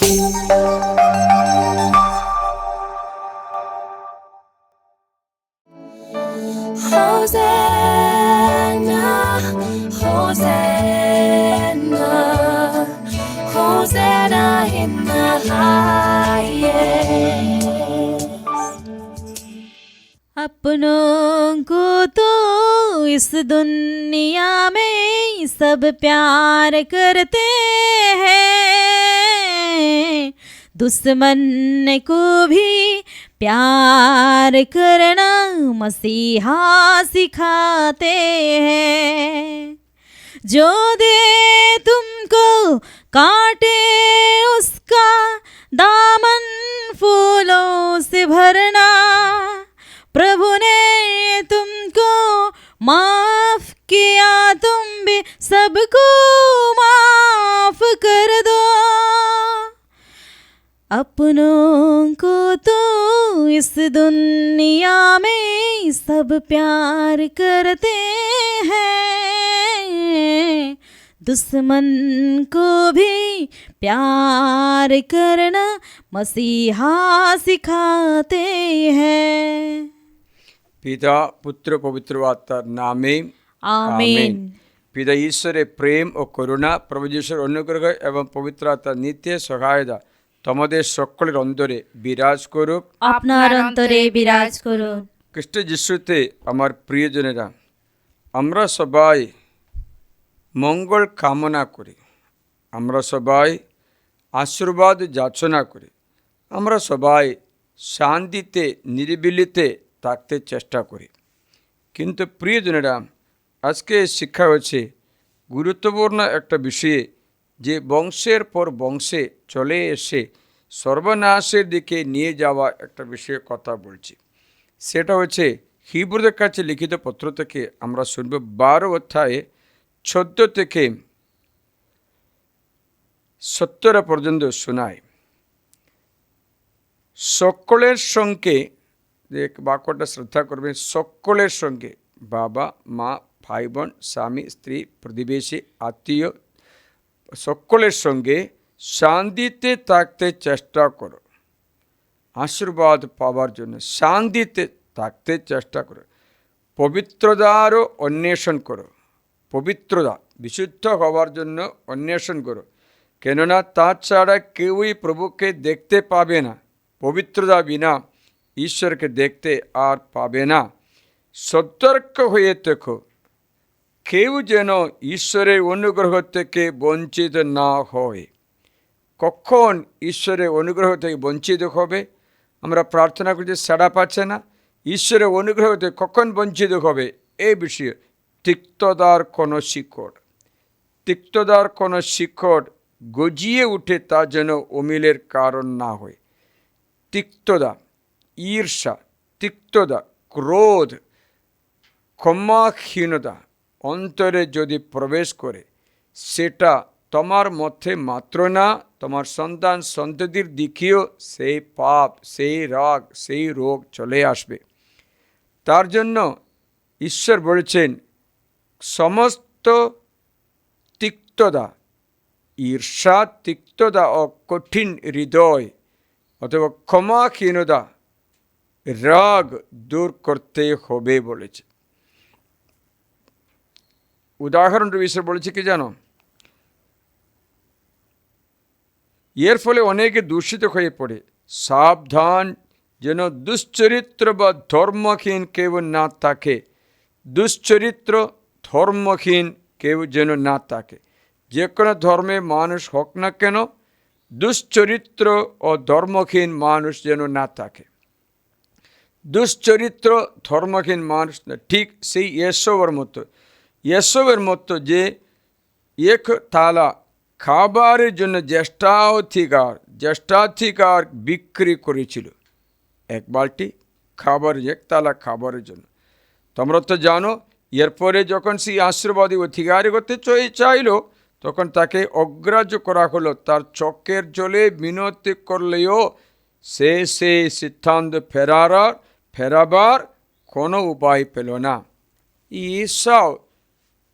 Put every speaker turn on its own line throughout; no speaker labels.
Hosanna, Hosanna, Hosanna in the highest.
अपनों को तो इस दुनिया में सब प्यार करते हैं, दुश्मन को भी प्यार करना मसीहा सिखाते हैं। जो दे तुमको काटे उसका दामन फूलों से भरना, प्रभु ने तुमको माफ किया, तुम भी सबको माफ कर दो। अपनों को तो इस दुनिया में सब प्यार करते हैं, दुश्मन को भी प्यार करना मसीहा सिखाते हैं।
পিতা পুত্র পবিত্র আত্মার নামে
আমেন।
পিতা ঈশ্বরের প্রেম ও করুণা, প্রভু যিশুর অনুগ্রহ এবং পবিত্র আত্মার নিত্য সহায়তা তোমাদের সকলের অন্তরে বিরাজ করুক।
আপনার অন্তরে বিরাজ করুন।
খ্রিস্ট যিশুতে আমার প্রিয়জনেরা, আমরা সবাই মঙ্গল কামনা করি, আমরা সবাই আশীর্বাদ যাচনা করি, আমরা সবাই শান্তিতে নিরিবিলিতে থাকতে চেষ্টা করি। কিন্তু প্রিয়জনেরা, আজকে শিক্ষা হচ্ছে গুরুত্বপূর্ণ একটা বিষয়ে, যে বংশের পর বংশে চলে এসে সর্বনাশের দিকে নিয়ে যাওয়া একটা বিষয়ে কথা বলছি। সেটা হচ্ছে হিব্রুদের কাছে লিখিত পত্র থেকে আমরা শুনব 12 অধ্যায়ে 14 থেকে 17 পর্যন্ত শোনায়। সকলের সঙ্গে, যে বাক্যটা শ্রদ্ধা করবেন, সকলের সঙ্গে বাবা মা ভাই বোন স্বামী স্ত্রী প্রতিবেশী আত্মীয় সকলের সঙ্গে শান্তিতে থাকতে চেষ্টা করো। আশীর্বাদ পাওয়ার জন্য শান্তিতে থাকতে চেষ্টা করো। পবিত্রতারও অন্বেষণ করো, পবিত্রতা বিশুদ্ধ হওয়ার জন্য অন্বেষণ করো, কেননা তাছাড়া কেউই প্রভুকে দেখতে পাবে না। পবিত্রতা বিনা ঈশ্বরকে দেখতে আর পাবে না। সতর্ক হয়ে থেকো, কেউ যেন ঈশ্বরের অনুগ্রহ থেকে বঞ্চিত না হয়। কখন ঈশ্বরের অনুগ্রহ থেকে বঞ্চিত হবে? আমরা প্রার্থনা করছি, সাড়া পাচ্ছে না। ঈশ্বরের অনুগ্রহ থেকে কখন বঞ্চিত হবে? এই বিষয়ে তিক্ততার কোনো শিকড়, তিক্ততার কোনো শিকড় গজিয়ে উঠে, তা যেন অমিলের কারণ না হয়। তিক্ততা, ঈর্ষা, তিক্ততা, ক্রোধ, ক্ষমাহীনতা অন্তরে যদি প্রবেশ করে, সেটা তোমার মধ্যে মাত্র না, তোমার সন্তান সন্ততির দিকেও সেই পাপ, সেই রাগ, সেই রোগ চলে আসবে। তার জন্য ঈশ্বর বলেছেন, সমস্ত তিক্ততা, ঈর্ষা, তিক্ততা ও কঠিন হৃদয় অথবা ক্ষমাহীনতা, রাগ দূর করতে হবে বলেছে। উদাহরণটা ঈশ্বর বলেছে কি জানো? এর ফলে অনেকে দূষিত হয়ে পড়ে। সাবধান যেন দুশ্চরিত্র বা ধর্মহীন কেউ না থাকে। দুশ্চরিত্র, ধর্মহীন কেউ যেন না থাকে। যে কোনো ধর্মে মানুষ হোক না কেন, দুশ্চরিত্র ও ধর্মহীন মানুষ যেন না থাকে। দুশ্চরিত্র, ধর্মহীন মানুষ না, ঠিক সেই এসবের মতো, এসবের মতো যে এক থালা খাবারের জন্য জ্যেষ্ঠাধিকার বিক্রি করেছিল। এক বালতি খাবার, এক থালা খাবারের জন্য। তোমরা তো জানো, এরপরে যখন সেই আশীর্বাদী অধিকারী করতে চাইল, তখন তাকে অগ্রাহ্য করা হলো। তার চোখের জলে মিনতি করলেও সে সিদ্ধান্ত ফেরাবার কোনো উপায় পেল না।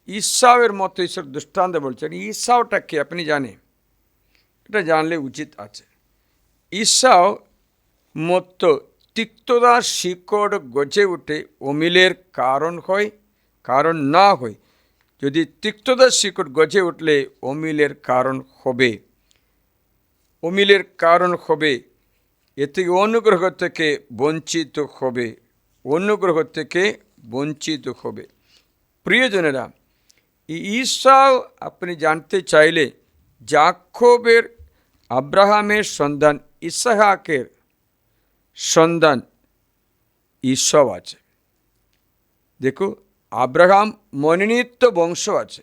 ঈসাওয়ের মতো ঈশ্বর দৃষ্টান্ত বলছেন। ঈসাওটা কি আপনি জানেন? এটা জানলে উচিত আছে। ঈশাও মতো তিক্ততার শিকড় গজে উঠে অমিলের কারণ হয়, কারণ না হয়। যদি তিক্ততার শিকড় গজে উঠলে অমিলের কারণ হবে, অমিলের কারণ হবে, এ থেকে অনুগ্রহ থেকে বঞ্চিত হবে, অনুগ্রহ থেকে বঞ্চিত হবে। প্রিয়জনেরা, ঈশাও আপনি জানতে চাইলে যাকোবের আব্রাহামের সন্তান ইসহাকের সন্তান ঈশাও আছে। দেখো, আব্রাহাম মনোনীত বংশ আছে।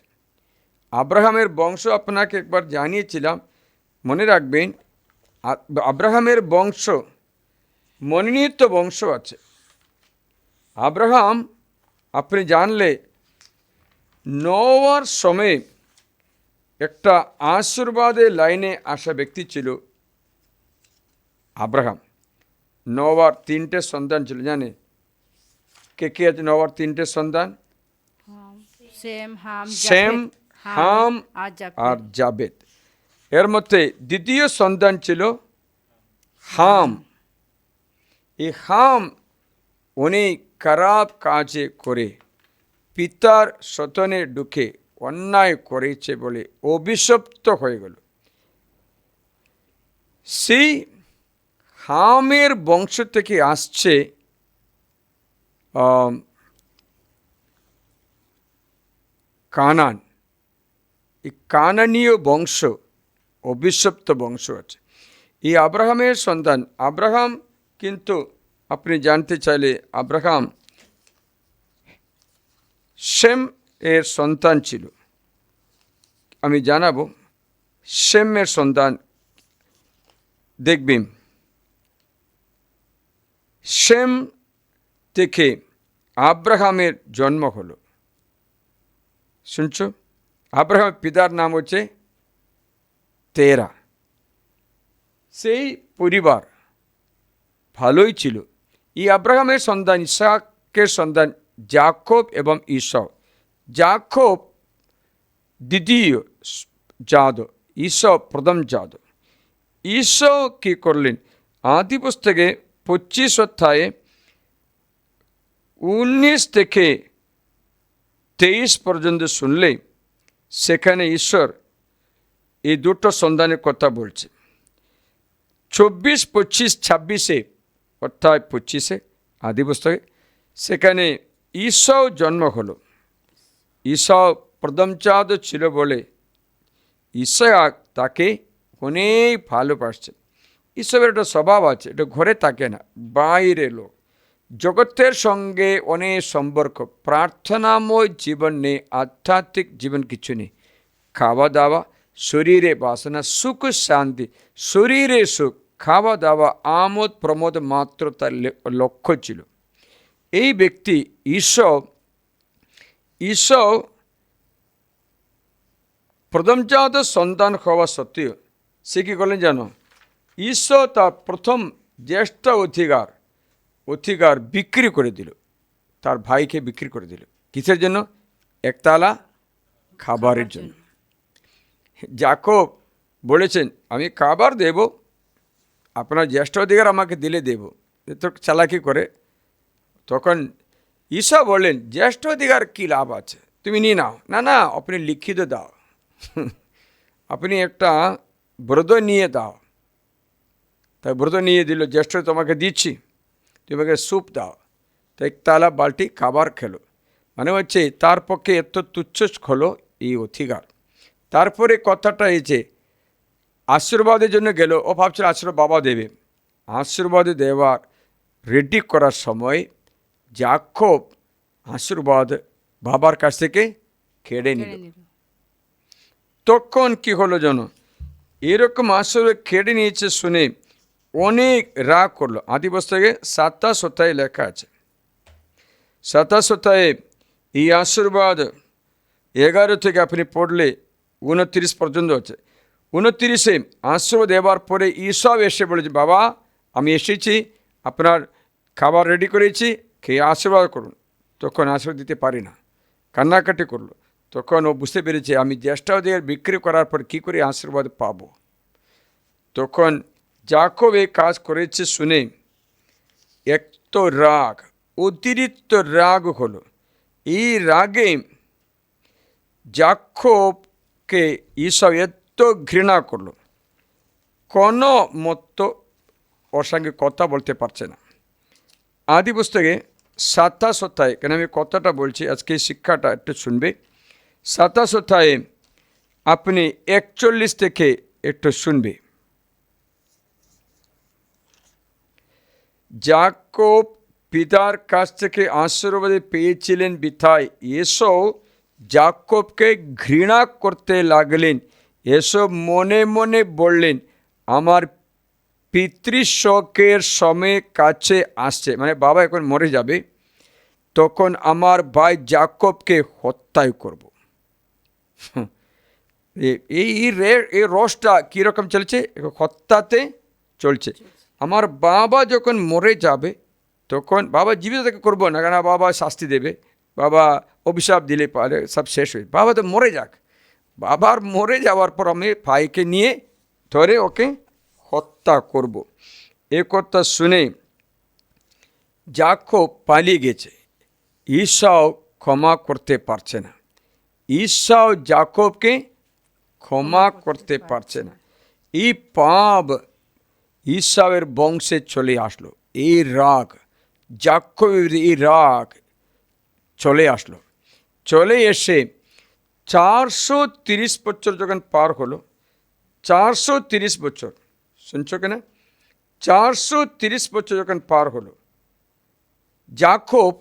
আব্রাহামের বংশ আপনাকে একবার জানিয়েছিলাম, মনে রাখবেন। আব্রাহামের বংশ মনোনীত বংশ আছে। আব্রাহাম আপনি জানলে নোয়ার সময়ে একটা আশীর্বাদের লাইনে আসা ব্যক্তি ছিল আব্রাহাম। নোয়ার 3টে সন্তান ছিল, জানে কে কে আছে নোয়ার 3টে সন্তান? সেম, হাম আর জাবেদ। এর মধ্যে দ্বিতীয় সন্তান ছিল হাম। এই হাম অনেক খারাপ কাজে করে পিতার সতনে ঢুকে অন্যায় করেছে বলে অভিশপ্ত হয়ে গেল। সেই হামের বংশ থেকে আসছে কানান। এই কানানীয় বংশ, অভিশপ্ত বংশ আছে। এই আব্রাহামের সন্তান। আব্রাহাম কিন্তু আপনি জানতে চাইলে আব্রাহাম শেম এর সন্তান ছিল। আমি জানাবো শেমের সন্তান। দেখবেন শেম থেকে আব্রাহামের জন্ম হলো। শুনছো? আব্রাহামের পিতার নাম হচ্ছে তেরা। সেই পরিবার ভালোই ছিল। এই আব্রাহামের সন্তান ইসহাকের সন্তান যাকোব এবং ঈশাও। যাকোব দ্বিতীয় জাত, ঈশাও প্রথম জাত। ঈশাও কী করলেন? আদি পুস্তকে 25 অধ্যায়ে 19 থেকে 23 পর্যন্ত শুনলে সেখানে ঈশ্বর এই দুটো সন্তানের কথা বলছে। 24, 25, 26 অর্থাৎ 25 আদি পুস্তকে সেখানে ঈশাও জন্ম হলো। ঈশাও প্রথম জাত ছিল বলে ইসহাক তাকে অনেক ভালোবাসছে। ঈশ্বরের একটা স্বভাব আছে, এটা ঘরে থাকে না, বাইরে লোক। জগতের সঙ্গে অনেক সম্পর্ক। প্রার্থনাময় জীবন নেই, আধ্যাত্মিক জীবন কিছু নেই। খাওয়া দাওয়া, শরীরে বাসনা, সুখ শান্তি, শরীরে সুখ, খাওয়া দাওয়া, আমোদ প্রমোদ মাত্র তার লক্ষ্য ছিল। এই ব্যক্তি ঈশাও প্রথমজাত সন্তান হওয়া সত্ত্বেও সে কী করলেন জানো? ঈশাও তার প্রথম জ্যেষ্ঠ অধিকার বিক্রি করে দিল, তার ভাইকে বিক্রি করে দিল। কিসের জন্য? একতলা খাবারের জন্য। যাকোব বলেছেন, আমি খাবার দেব, আপনার জ্যেষ্ঠ অধিকার আমাকে দিলে দেব। তো চালাকি করে। তখন ঈশাও বললেন, জ্যেষ্ঠ অধিকার কী লাভ আছে, তুমি নিয়ে নাও। না না, আপনি লিখিত দাও, আপনি একটা ব্রত নিয়ে দাও। তাই ব্রত নিয়ে দিল, জ্যেষ্ঠ তোমাকে দিচ্ছি, তুমি আমাকে স্যুপ দাও। তো একতলা বালতি খাবার খেলো। মানে হচ্ছে তার পক্ষে এত তুচ্ছ হলো এই অধিকার। তারপরে কথাটা এসে আশীর্বাদের জন্য গেল। ও ভাবছিল আশীর্বাদ বাবা দেবে। আশীর্বাদ দেওয়ার রেডি করার সময় যাকোব আশীর্বাদ বাবার কাছ থেকে কেড়ে নিল। তখন কি হলো জানো? এরকম আশীর্বাদ কেড়ে নিয়েছে শুনে অনেক রাগ করলো। আদি পুস্তকে 27 অধ্যায়ে লেখা আছে। 27 অধ্যায়ে এই আশীর্বাদ 11 থেকে আপনি পড়লে 29 পর্যন্ত আছে। 29-এ আশীর্বাদ দেওয়ার পরে ঈশাও এসে বলেছে, বাবা আমি এসেছি, আপনার খাবার রেডি করেছি, খেয়ে আশীর্বাদ করুন। তখন আশীর্বাদ দিতে পারি না, কান্নাকাটি করলো। তখন ও বুঝতে পেরেছে আমি জ্যেষ্ঠ অধিকার বিক্রি করার পর কী করে আশীর্বাদ পাবো। তখন যাকব এই কাজ করেছে শুনে এত রাগ, অতিরিক্ত রাগ হলো। এই রাগে যাকবকে ঈশাও এত ঘৃণা করলো, কোনো মতো ওর সঙ্গে কথা বলতে পারছে না। আদি পুস্তকে 27 অধ্যায়, কেন আমি কথাটা বলছি আজকে শিক্ষাটা একটু শুনবে। 27 অধ্যায়ে আপনি 41 থেকে একটু শুনবে। যাকব পিতার কাছ থেকে আশীর্বাদ পেয়েছিলেন বিধায় এসব যাকবকে ঘৃণা করতে লাগলেন। এসব মনে মনে বললেন, আমার পিতৃশোকের সময় কাছে আসছে, মানে বাবা এখন মরে যাবে, তখন আমার ভাই যাকবকে হত্যাই করব। এই রসটা কীরকম চলছে? হত্যাতে চলছে। আমার বাবা যখন মরে যাবে তখন বাবা জীবিত থেকে করবো না, কেন বাবা শাস্তি দেবে, বাবা অভিশাপ দিলে পারে সব শেষ হয়ে, বাবা তো মরে যাক। বাবার মরে যাওয়ার পর আমি ভাইকে নিয়ে ধরে ওকে হত্যা করব। এ কথা শুনে যাকব পালিয়ে গেছে। ঈশাও ক্ষমা করতে পারছে না। ঈশাও যাকবকে ক্ষমা করতে পারছে না। এই পাপ ঈশাওয়ের বংশে চলে আসলো। এই রাগ, যাকবের এই রাগ চলে আসলো। চলে এসে 430 বছর যখন পার হলো, 430 বছর, শুনছো কেনা, 430 বছর যখন পার হলো, যাকব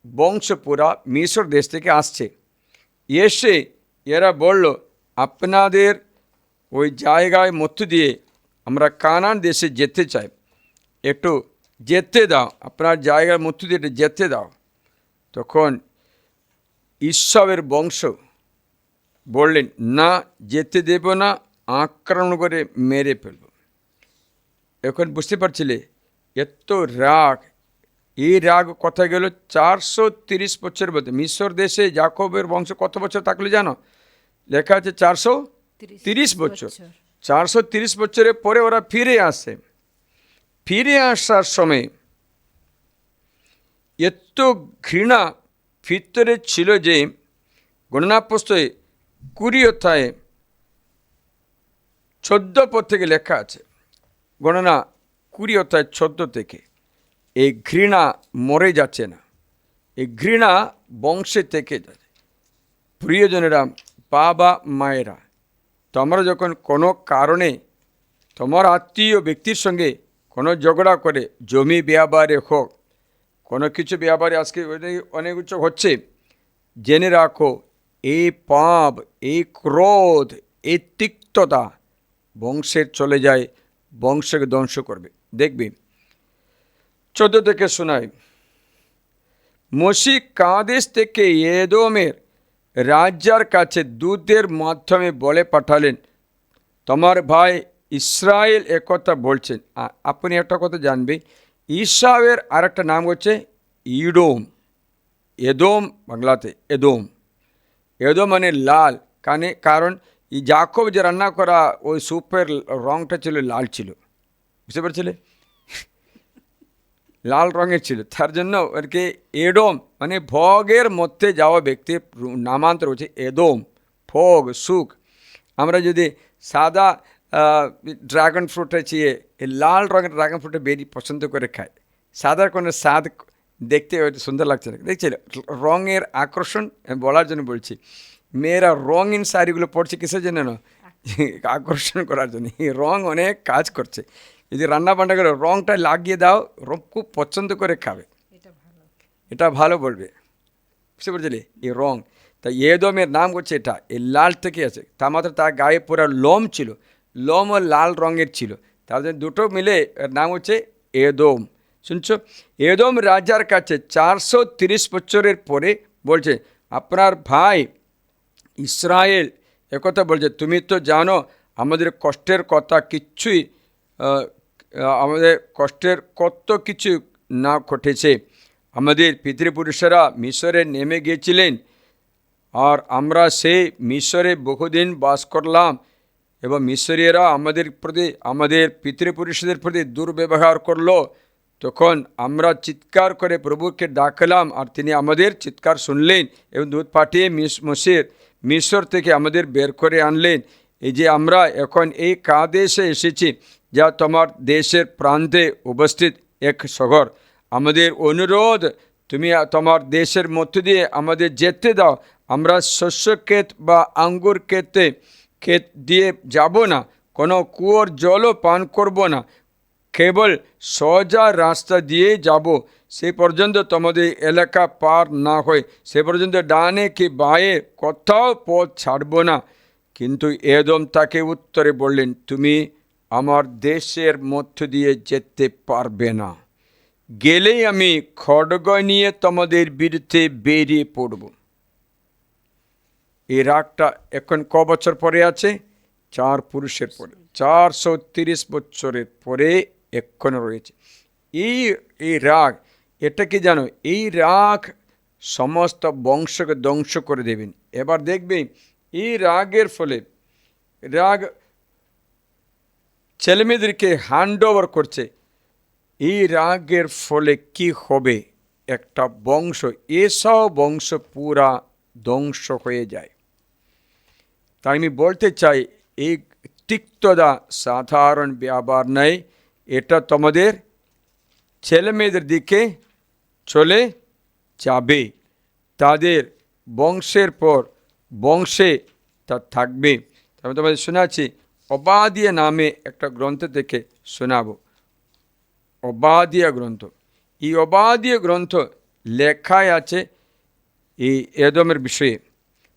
বংশ পুরা মিশর দেশ থেকে আসছে। এসে এরা বলল, আপনাদের ওই জায়গায় মধ্য দিয়ে আমরা কানান দেশে যেতে চাই, একটু যেতে দাও, আপনার জায়গার মধ্য দিয়ে একটু যেতে দাও। তখন ঈশাওয়ের বংশ বললেন, না, যেতে দেব না, আক্রমণ করে মেরে ফেলব। এখন বুঝতে পারছিলে এত রাগ, এই রাগ কোথায় গেল? 430 বছর বলতে মিশর দেশে যাকবের বংশ কত বছর থাকলে জানো? লেখা আছে 430 বছর। 430 বছরের পরে ওরা ফিরে আসে। ফিরে আসার সময় এত ঘৃণা ভিতরে ছিল যে গণনা পুস্তকে 20 অধ্যায়ে 14 পদ থেকে লেখা আছে, গণনা 20 অধ্যায় 14 থেকে, এই ঘৃণা মরে যাচ্ছে না, এই ঘৃণা বংশে থেকে যাচ্ছে। প্রিয়জনেরা, বাবা মায়েরা, তোমরা যখন কোনো কারণে তোমার আত্মীয় ব্যক্তির সঙ্গে কোনো ঝগড়া করে, জমি ব্যাপারে হোক, কোনো কিছু ব্যাপারে, আজকে অনেক কিছু হচ্ছে, জেনে রাখো এই পাপ, এই ক্রোধ, এই তিক্ততা বংশের চলে যায়, বংশকে ধ্বংস করবে। দেখবি 14 থেকে শোনায়, মোশে কাদেশ থেকে এদোমের রাজার কাছে দূতের মাধ্যমে বলে পাঠালেন, তোমার ভাই ইসরায়েল একথা বলছেন। আপনি একটা কথা জানবে, ঈশাওয়ের আর একটা নাম হচ্ছে ইডোম। এদোম বাংলাতে এদোম। এদোম মানে লাল, কারণ এই যাকব যে রান্না করা ওই স্যুপের রঙটা ছিল লাল ছিল, বুঝতে পারছিলে, লাল রঙের ছিল, তার জন্য আর কি এডোম মানে ভোগের মধ্যে যাওয়া ব্যক্তির নামান্তর হচ্ছে এদোম, ভোগ, সুখ। আমরা যদি সাদা ড্রাগন ফ্রুটে চেয়ে এই লাল রঙের ড্রাগন ফ্রুটে বেরি পছন্দ করে খায়, সাদার কোনো স্বাদ দেখতে সুন্দর লাগছে না, দেখছি রঙের আকর্ষণ বলার জন্য বলছি। মেয়েরা রঙিন শাড়িগুলো পরছে কিসের জন্য? না, আকর্ষণ করার জন্য। এই রঙ অনেক কাজ করছে। যদি রান্না বান্না করে রঙটা লাগিয়ে দাও, রঙ খুব পছন্দ করে খাবে, এটা ভালো বলবে, বুঝতে পারছিলে, এই রঙ। তাই এদোমের নাম হচ্ছে এটা, এই লাল থেকে আছে। তার মাত্র তার গায়ে পুরো লোম ছিল, লোম ও লাল রঙের ছিল, তার জন্য দুটো মিলে এর নাম হচ্ছে এদোম। শুনছো, এদোম রাজার কাছে 430 বছরের পরে বলছে, আপনার ভাই ইসরায়েল একথা বলছে, তুমি তো জানো আমাদের কষ্টের কথা কিচ্ছুই, আমাদের কষ্টের কত কিছু না ঘটেছে। আমাদের পিতৃপুরুষেরা মিশরে নেমে গিয়েছিলেন, আর আমরা সেই মিশরে বহুদিন বাস করলাম। এবং মিশরীয়রা আমাদের প্রতি, আমাদের পিতৃপুরুষদের প্রতি দুর্ব্যবহার করলো, তখন আমরা চিৎকার করে প্রভুকে ডাকলাম, আর তিনি আমাদের চিৎকার শুনলেন এবং দূত পাঠিয়ে মিশর থেকে আমাদের বের করে আনলেন। এই যে আমরা এখন এই কাদেশে এসেছি, যা তোমার দেশের প্রান্তে উপস্থিত এক শহর। আমাদের অনুরোধ, তুমি তোমার দেশের মধ্য দিয়ে আমাদের যেতে দাও। আমরা শস্য ক্ষেত বা আঙ্গুর ক্ষেত দিয়ে যাব না, কোনো কুয়োর জলও পান করব না, কেবল সোজা রাস্তা দিয়ে যাব। সে পর্যন্ত তোমাদের এলাকা পার না হয়, সে পর্যন্ত ডানে কি বাঁয়ে কোথাও পথ ছাড়ব না। কিন্তু এদম তাকে উত্তরে বললেন, তুমি আমার দেশের মধ্য দিয়ে যেতে পারবে না, গেলেই আমি খড়গ নিয়ে তোমাদের বিরুদ্ধে বেরিয়ে পড়ব। এই রাগটা এখন ক বছর পরে আছে? 4 পুরুষের পরে, 430 বছরের পরে এখন রয়েছে এই রাগ। এটা কি জানো? এই রাগ সমস্ত বংশকে ধ্বংস করে দেবেন। এবার দেখবে এই রাগের ফলে, রাগ ছেলেমেয়েদেরকে হ্যান্ড ওভার করছে। এই রাগের ফলে কি হবে? একটা বংশ, এসব বংশ পুরা ধ্বংস হয়ে যায়। তাই আমি বলতে চাই, এই তিক্ততা সাধারণ ব্যাপার নাই, এটা তোমাদের ছেলেমেয়েদের দিকে চলে যাবে, তাদের বংশের পর বংশে তা থাকবে। আমি তোমাদের শোনাচ্ছি, অবাদিয়া নামে একটা গ্রন্থ থেকে শোনাবো। অবাদিয়া গ্রন্থ, এই অবাদিয়া গ্রন্থ লেখায় আছে এই এদমের বিষয়ে।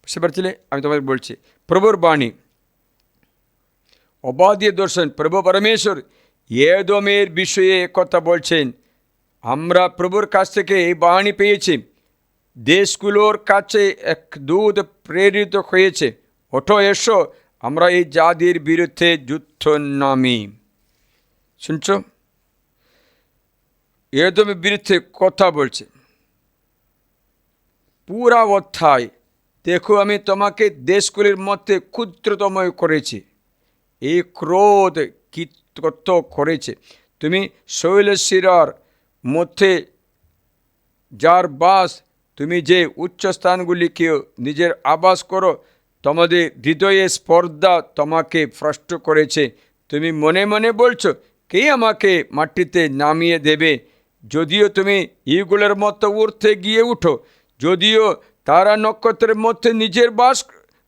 বুঝতে পারছিলে? আমি তোমাদের বলছি, প্রভুর বাণী, অবাদিয়া দর্শন। প্রভু পরমেশ্বর এদমের বিষয়ে কথা বলছেন। আমরা প্রভুর কাছ থেকে এই বাণী পেয়েছি, দেশগুলোর কাছে এক দূত প্রেরিত হয়েছে, ওঠো এসো, আমরা এই জাতির বিরুদ্ধে যুদ্ধ নামি। শুনছ? এদমের বিরুদ্ধে কথা বলছে পুরা অধ্যায়। দেখো, আমি তোমাকে দেশগুলির মধ্যে ক্ষুদ্রতম করেছি। এই ক্রোধ কত করেছে। তুমি শৈলশিরার মধ্যে যার বাস, তুমি যে উচ্চ স্থানগুলিকেও নিজের আবাস করো, তোমাদের হৃদয়ে স্পর্ধা তোমাকে ভ্রষ্ট করেছে। তুমি মনে মনে বলছো, কে আমাকে মাটিতে নামিয়ে দেবে? যদিও তুমি ইগুলোর মতো উঠতে গিয়ে উঠো, যদিও তারা নক্ষত্রের মধ্যে নিজের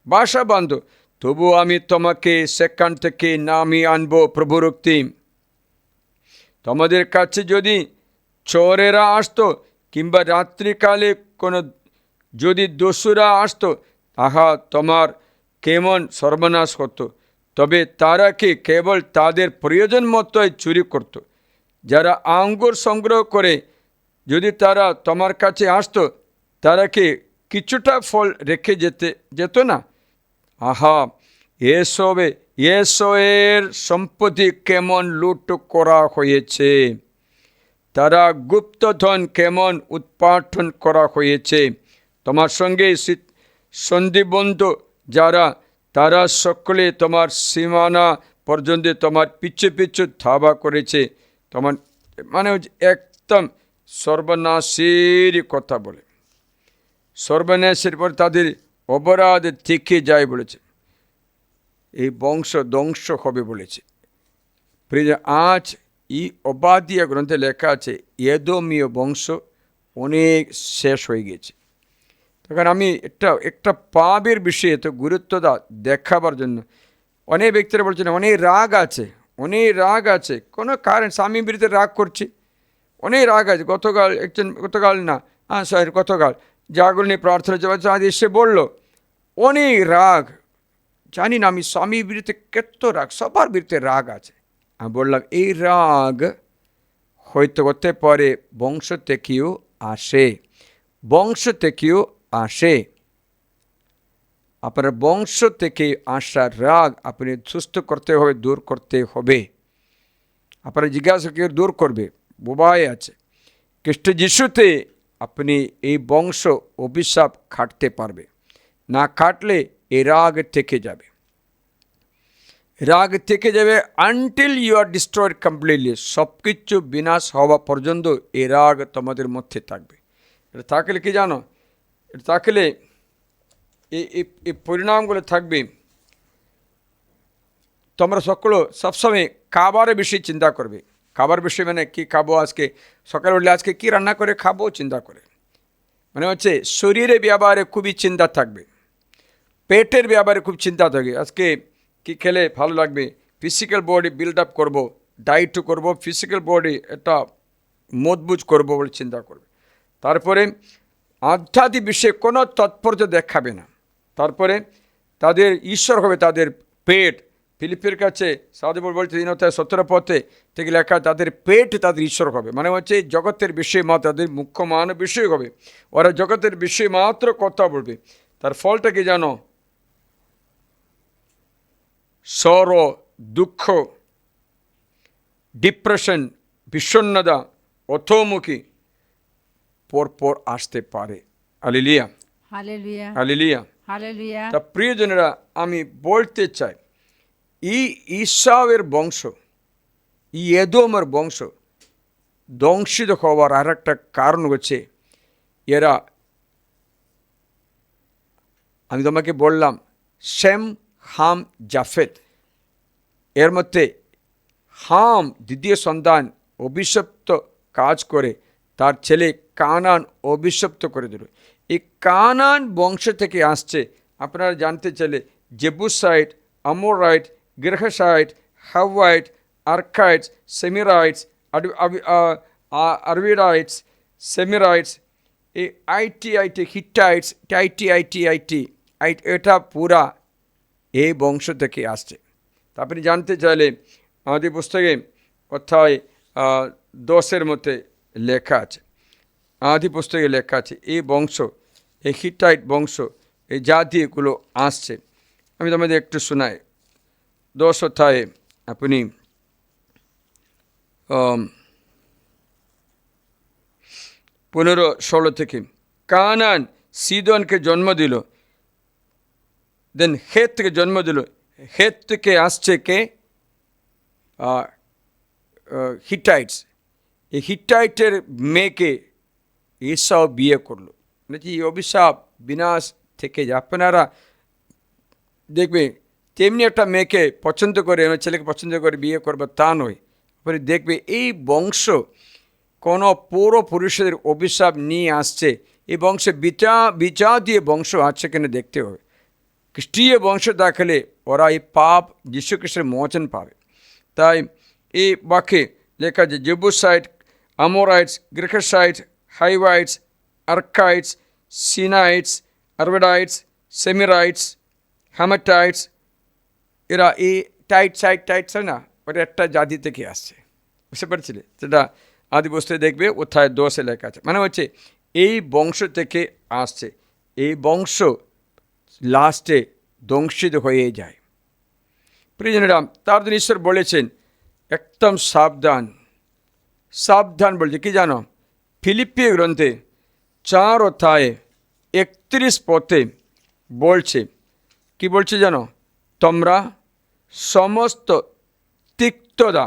বাসা বাঁধো, তবু আমি তোমাকে সেখান থেকে নামিয়ে আনবো। প্রভুর উক্তি। তোমাদের কাছে যদি চোরেরা আসতো, কিংবা রাত্রিকালে কোনো যদি দস্যুরা আসতো, তাহা তোমার কেমন সর্বনাশ হতো। তবে তারা কি কেবল তাদের প্রয়োজন মতোই চুরি করত। যারা আঙ্গুর সংগ্রহ করে যদি তারা তোমার কাছে আসতো, তারা কি কিছুটা ফল রেখে যেত না? আহা, এসবের সম্পত্তি কেমন লুট করা হয়েছে, তারা গুপ্তধন কেমন উৎপাটন করা হয়েছে। তোমার সঙ্গে সন্ধিবন্ধ যারা, তারা সকলে তোমার সীমানা পর্যন্ত তোমার পিছু পিছু ধাবা করেছে। তোমার মানে একদম সর্বনাশের কথা বলে, সর্বনাশের পর তাদের অপরাধ থেকে যায় বলেছে, এই বংশ ধ্বংস হবে বলেছে। আজ এই অবাদিয়া গ্রন্থে লেখা আছে, এদমীয় বংশ অনেক শেষ হয়ে গেছে। তখন আমি একটা পাপের বিষয়ে তো গুরুত্ব দেখাবার জন্য অনেক ব্যক্তিরা বলছেন অনেক রাগ আছে, অনেক রাগ আছে, কোনো কারণ স্বামীর বিরুদ্ধে রাগ করছি, অনেক রাগ আছে। গতকাল জাগরণে প্রার্থনা আজ এসে বললো অনেক রাগ। জানি না আমি স্বামীর বিরুদ্ধে কত রাগ, সবার বিরুদ্ধে রাগ আছে। আমি বললাম, এই রাগ হয়তো হতে পারে বংশ থেকেও আসে, আপনার বংশ থেকে আসা রাগ আপনি সুস্থ করতে হবে, দূর করতে হবে। আপনারা জিজ্ঞাসা কেউ দূর করবে? বোবাই আছে। খ্রিস্ট যিশুতে আপনি এই বংশ অভিশাপ কাটতে পারবে, না কাটলে এই রাগ থেকে যাবে। রাগ থেকে যাবে until you are destroyed completely, সব কিছু বিনাশ হওয়া পর্যন্ত এই রাগ তোমাদের মধ্যে থাকবে। এটা থাকলে কি জানো, এটা থাকলে এই পরিণামগুলো থাকবে, তোমরা সকল সবসময় খাবারের বিষয়ে চিন্তা করবে। খাবার বিষয় মানে কি খাবো, আজকে সকালে উঠলে আজকে কি রান্না করে খাবো চিন্তা করে, মানে হচ্ছে শরীরের ব্যাপারে খুবই চিন্তা থাকবে, পেটের ব্যাপারে খুব চিন্তা থাকবে, আজকে কি খেলে ভালো লাগবে, ফিজিক্যাল বডি বিল্ড আপ করবো, ডায়েটও করবো, ফিজিক্যাল বডি এটা মজবুত করবো বলে চিন্তা করবে। তারপরে আধ্যাত্মিক বিষয়ে কোনো তৎপরতা দেখাবে না। তারপরে তাদের ঈশ্বর হবে তাদের পেট। ফিলিপের কাছে সাধুবল বলছে 3:17 থেকে লেখা, তাদের পেট তাদের ঈশ্বর হবে, মানে হচ্ছে জগতের বিষয়ে মাত্র তাদের মুখ্য মানব বিষয় হবে, ওরা জগতের বিষয়ে মাত্র কথা বলবে। তার ফলটা কি জানো, সরো, দুঃখ, ডিপ্রেশন, বিষণ্ণতা, অথমুখী পরপর আসতে পারে। Hallelujah,
hallelujah,
hallelujah.
হালেলুয়া।
তা প্রিয়জনেরা, আমি বলতে চাই এই ঈসাওয়ের বংশ, এই এদোমের বংশ ধ্বংসিত হওয়ার আর একটা কারণ হচ্ছে এরা, আমি তোমাকে বললাম শেম, হাম, জাফেত, এর মধ্যে হাম দ্বিতীয় সন্তান অভিশপ্ত কাজ করে, তার ছেলে কানান অভিশপ্ত করে দিল। এই কানান বংশ থেকে আসছে। আপনারা জানতে চাইলে জেবুসাইট, আমোরাইট, গিরহাসাইট, হাওয়াইট, আর্কাইটস, সেমিরাইটস, আরবিরাইটস, সেমিরাইটস, এই আইটি, হিটাইটস, এটা পুরা এই বংশ থেকে আসছে। তা আপনি জানতে চাইলে আমাদের পুস্তকে অর্থাৎ 10 মধ্যে লেখা আছে, আদি পুস্তকে লেখা আছে এই বংশ, এই হিটাইট বংশ, এই জাতিগুলো আসছে। আমি তোমাদের একটু শোনাই। 10 আপনি 15-16 থেকে, কানান সিদনকে জন্ম দিল, দেন হেত থেকে জন্ম দিল। হেত থেকে আসছে কে, হিটাইটস। এই হিটাইটের মেয়েকে এসাও বিয়ে করলো। মানে এই অভিশাপ বিনাশ থেকে আপনারা দেখবে তেমনি একটা মেয়েকে পছন্দ করে, ছেলেকে পছন্দ করে বিয়ে করবে তা নয়। আপনি দেখবে এই বংশ কোনো পূর্বপুরুষদের অভিশাপ নিয়ে আসছে। এই বংশে বিচার দিয়ে বংশ আছে কিনা দেখতে হবে। খ্রিস্টীয় বংশ দেখালে ওরা এই পাপ যীশু খ্রিস্টের মোচন পাবে। তাই এই বাক্যে লেখা আছে জেবুসাইট, আমোরাইটস, গ্রিকাসাইটস, হাইভাইটস, আর্কাইটস, সিনাইটস, আরবেডাইটস, সেমিরাইটস, হ্যামাটাইটস, এরা এই টাইটস হয় না, ওটা একটা জাতি থেকে আসছে। বুঝতে পারছিলে? সেটা আদি বস্তুতে দেখবে ওথায় 10 লেখা আছে। মানে হচ্ছে এই বংশ থেকে আসছে। এই বংশ লাস্টে ধ্বংসিত হয়ে যায়। প্রিয়জনেরা, তার জন্য ঈশ্বর বলেছেন একদম সাবধান, সাবধান বলছে কি জানো, ফিলিপ্পীয় গ্রন্থে 4:31 বলছে, কি বলছে জানো, তোমরা সমস্ত তিক্ততা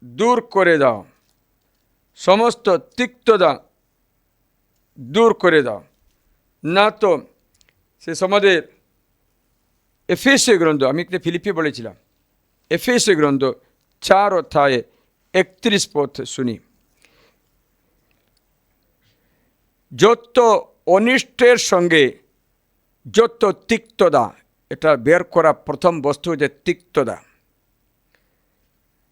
দূর করে দাও, সমস্ত তিক্ততা দূর করে দাও। না তো সে সমাজের এফেসীয় গ্রন্থ, আমি একটা ফিলিপি বলেছিলাম, এফেসীয় গ্রন্থ 4:31 শুনি, যত অনিষ্টের সঙ্গে যত তিক্ততা, এটা বের করা প্রথম বস্তু যে তিক্ততা,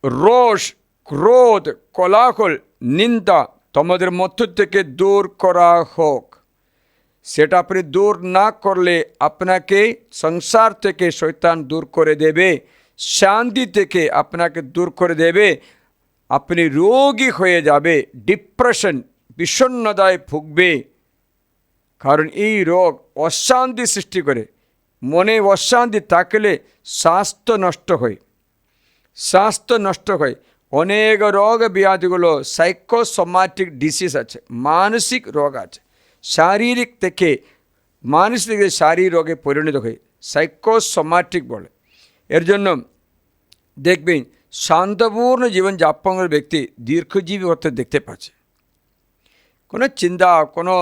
রোষ, ক্রোধ, কোলাহল, নিন্দা তোমাদের মধ্য থেকে দূর করা হোক। সেটা আপনি দূর না করলে আপনাকে সংসার থেকে শয়তান দূর করে দেবে, শান্তি থেকে আপনাকে দূর করে দেবে, আপনি রোগী হয়ে যাবে, ডিপ্রেশন, বিষণ্ণতায় ভুগবে। কারণ এই রোগ অশান্তি সৃষ্টি করে। মনে অশান্তি থাকলে স্বাস্থ্য নষ্ট হয়, স্বাস্থ্য নষ্ট হয়। অনেক রোগ ব্যাধিগুলো সাইকোসোমাটিক ডিসিজ আছে, মানসিক রোগ আছে, শারীরিক থেকে মানসিক শারীরিক রোগে পরিণত হয়। সাইকোসোমাটিক বলে। এর জন্য দেখবেন শান্তপূর্ণ জীবন যাপনের ব্যক্তি দীর্ঘজীবী হতে দেখতে পাচ্ছে। কোনো চিন্তা, কোনো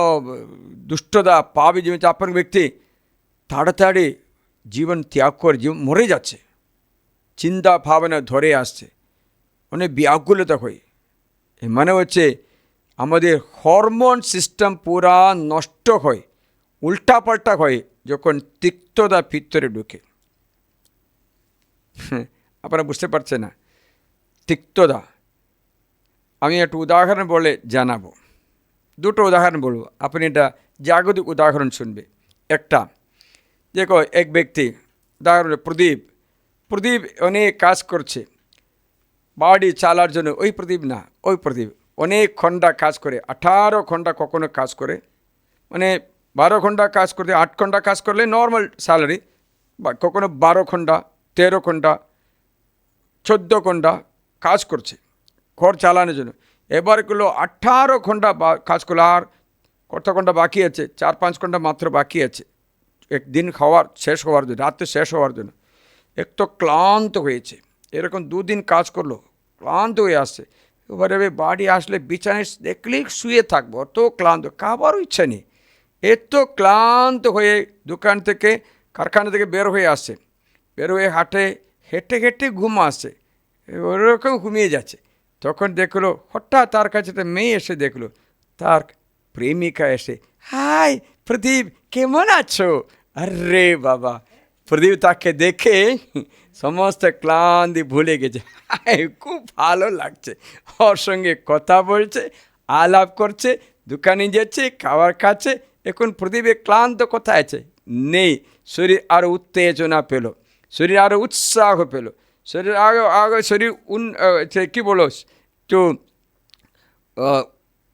দুষ্টতা, পাপী জীবন যাপনের ব্যক্তি তাড়াতাড়ি জীবন ত্যাগ করে জীবন মরে যাচ্ছে, চিন্তা ভাবনা ধরে আসছে, অনেক ব্যাকুলতা হয়। মানে হচ্ছে আমাদের হরমোন সিস্টেম পুরা নষ্ট হয়, উল্টাপাল্টা হয় যখন তিক্ততা ভিতরে ঢুকে। আপনারা বুঝতে পারছেন না তিক্ততা। আমি একটু উদাহরণ বলে জানাবো, দুটো উদাহরণ বলবো, আপনি এটা জাগতিক উদাহরণ শুনবে। একটা দেখো, এক ব্যক্তি, উদাহরণ প্রদীপ অনেক কাজ করছে বাড়ি চালার জন্য। ওই প্রদীপ অনেক ঘন্টা কাজ করে, 18 ঘন্টা কখনো কাজ করে, মানে 12 ঘন্টা কাজ করতে, 8 ঘন্টা কাজ করলে নর্মাল স্যালারি, বা কখনো 12 ঘন্টা, 13 ঘন্টা, 14 ঘন্টা কাজ করছে ঘর চালানোর জন্য। এবারগুলো 18 ঘন্টা কাজ করলো, আর কত ঘন্টা বাকি আছে? 4-5 ঘন্টা মাত্র বাকি আছে একদিন শেষ হওয়ার জন্য, রাত্রে শেষ হওয়ার জন্য। একটু ক্লান্ত হয়েছে, এরকম 2 দিন কাজ করলো, ক্লান্ত হয়ে আসছে। এবারে বাড়ি আসলে বিছানায় দেখলেই শুয়ে থাকবো, অত ক্লান্ত, খাবারও ইচ্ছা নেই। এত ক্লান্ত হয়ে দোকান থেকে, কারখানা থেকে বের হয়ে আসছে, বের হয়ে হেঁটে হেঁটে ঘুম আসছে, ওরকম ঘুমিয়ে যাচ্ছে। তখন দেখলো হঠাৎ তার কাছে একটা মেয়ে এসে দেখলো, তার প্রেমিকা এসে, হাই প্রদীপ, কেমন আছো? আরে বাবা, প্রদীপ তাকে দেখে সমস্ত ক্লান্তি ভুলে গেছে, খুব ভালো লাগছে, ওর সঙ্গে কথা বলছে, আলাপ করছে, দোকানে যাচ্ছে, খাবার খাচ্ছে। এখন প্রদীপের ক্লান্ত কোথায় আছে? নেই। শরীর আরও উত্তেজনা পেল, শরীর আরও উৎসাহ পেল, শরীর আগে শরীর কী বলো, তো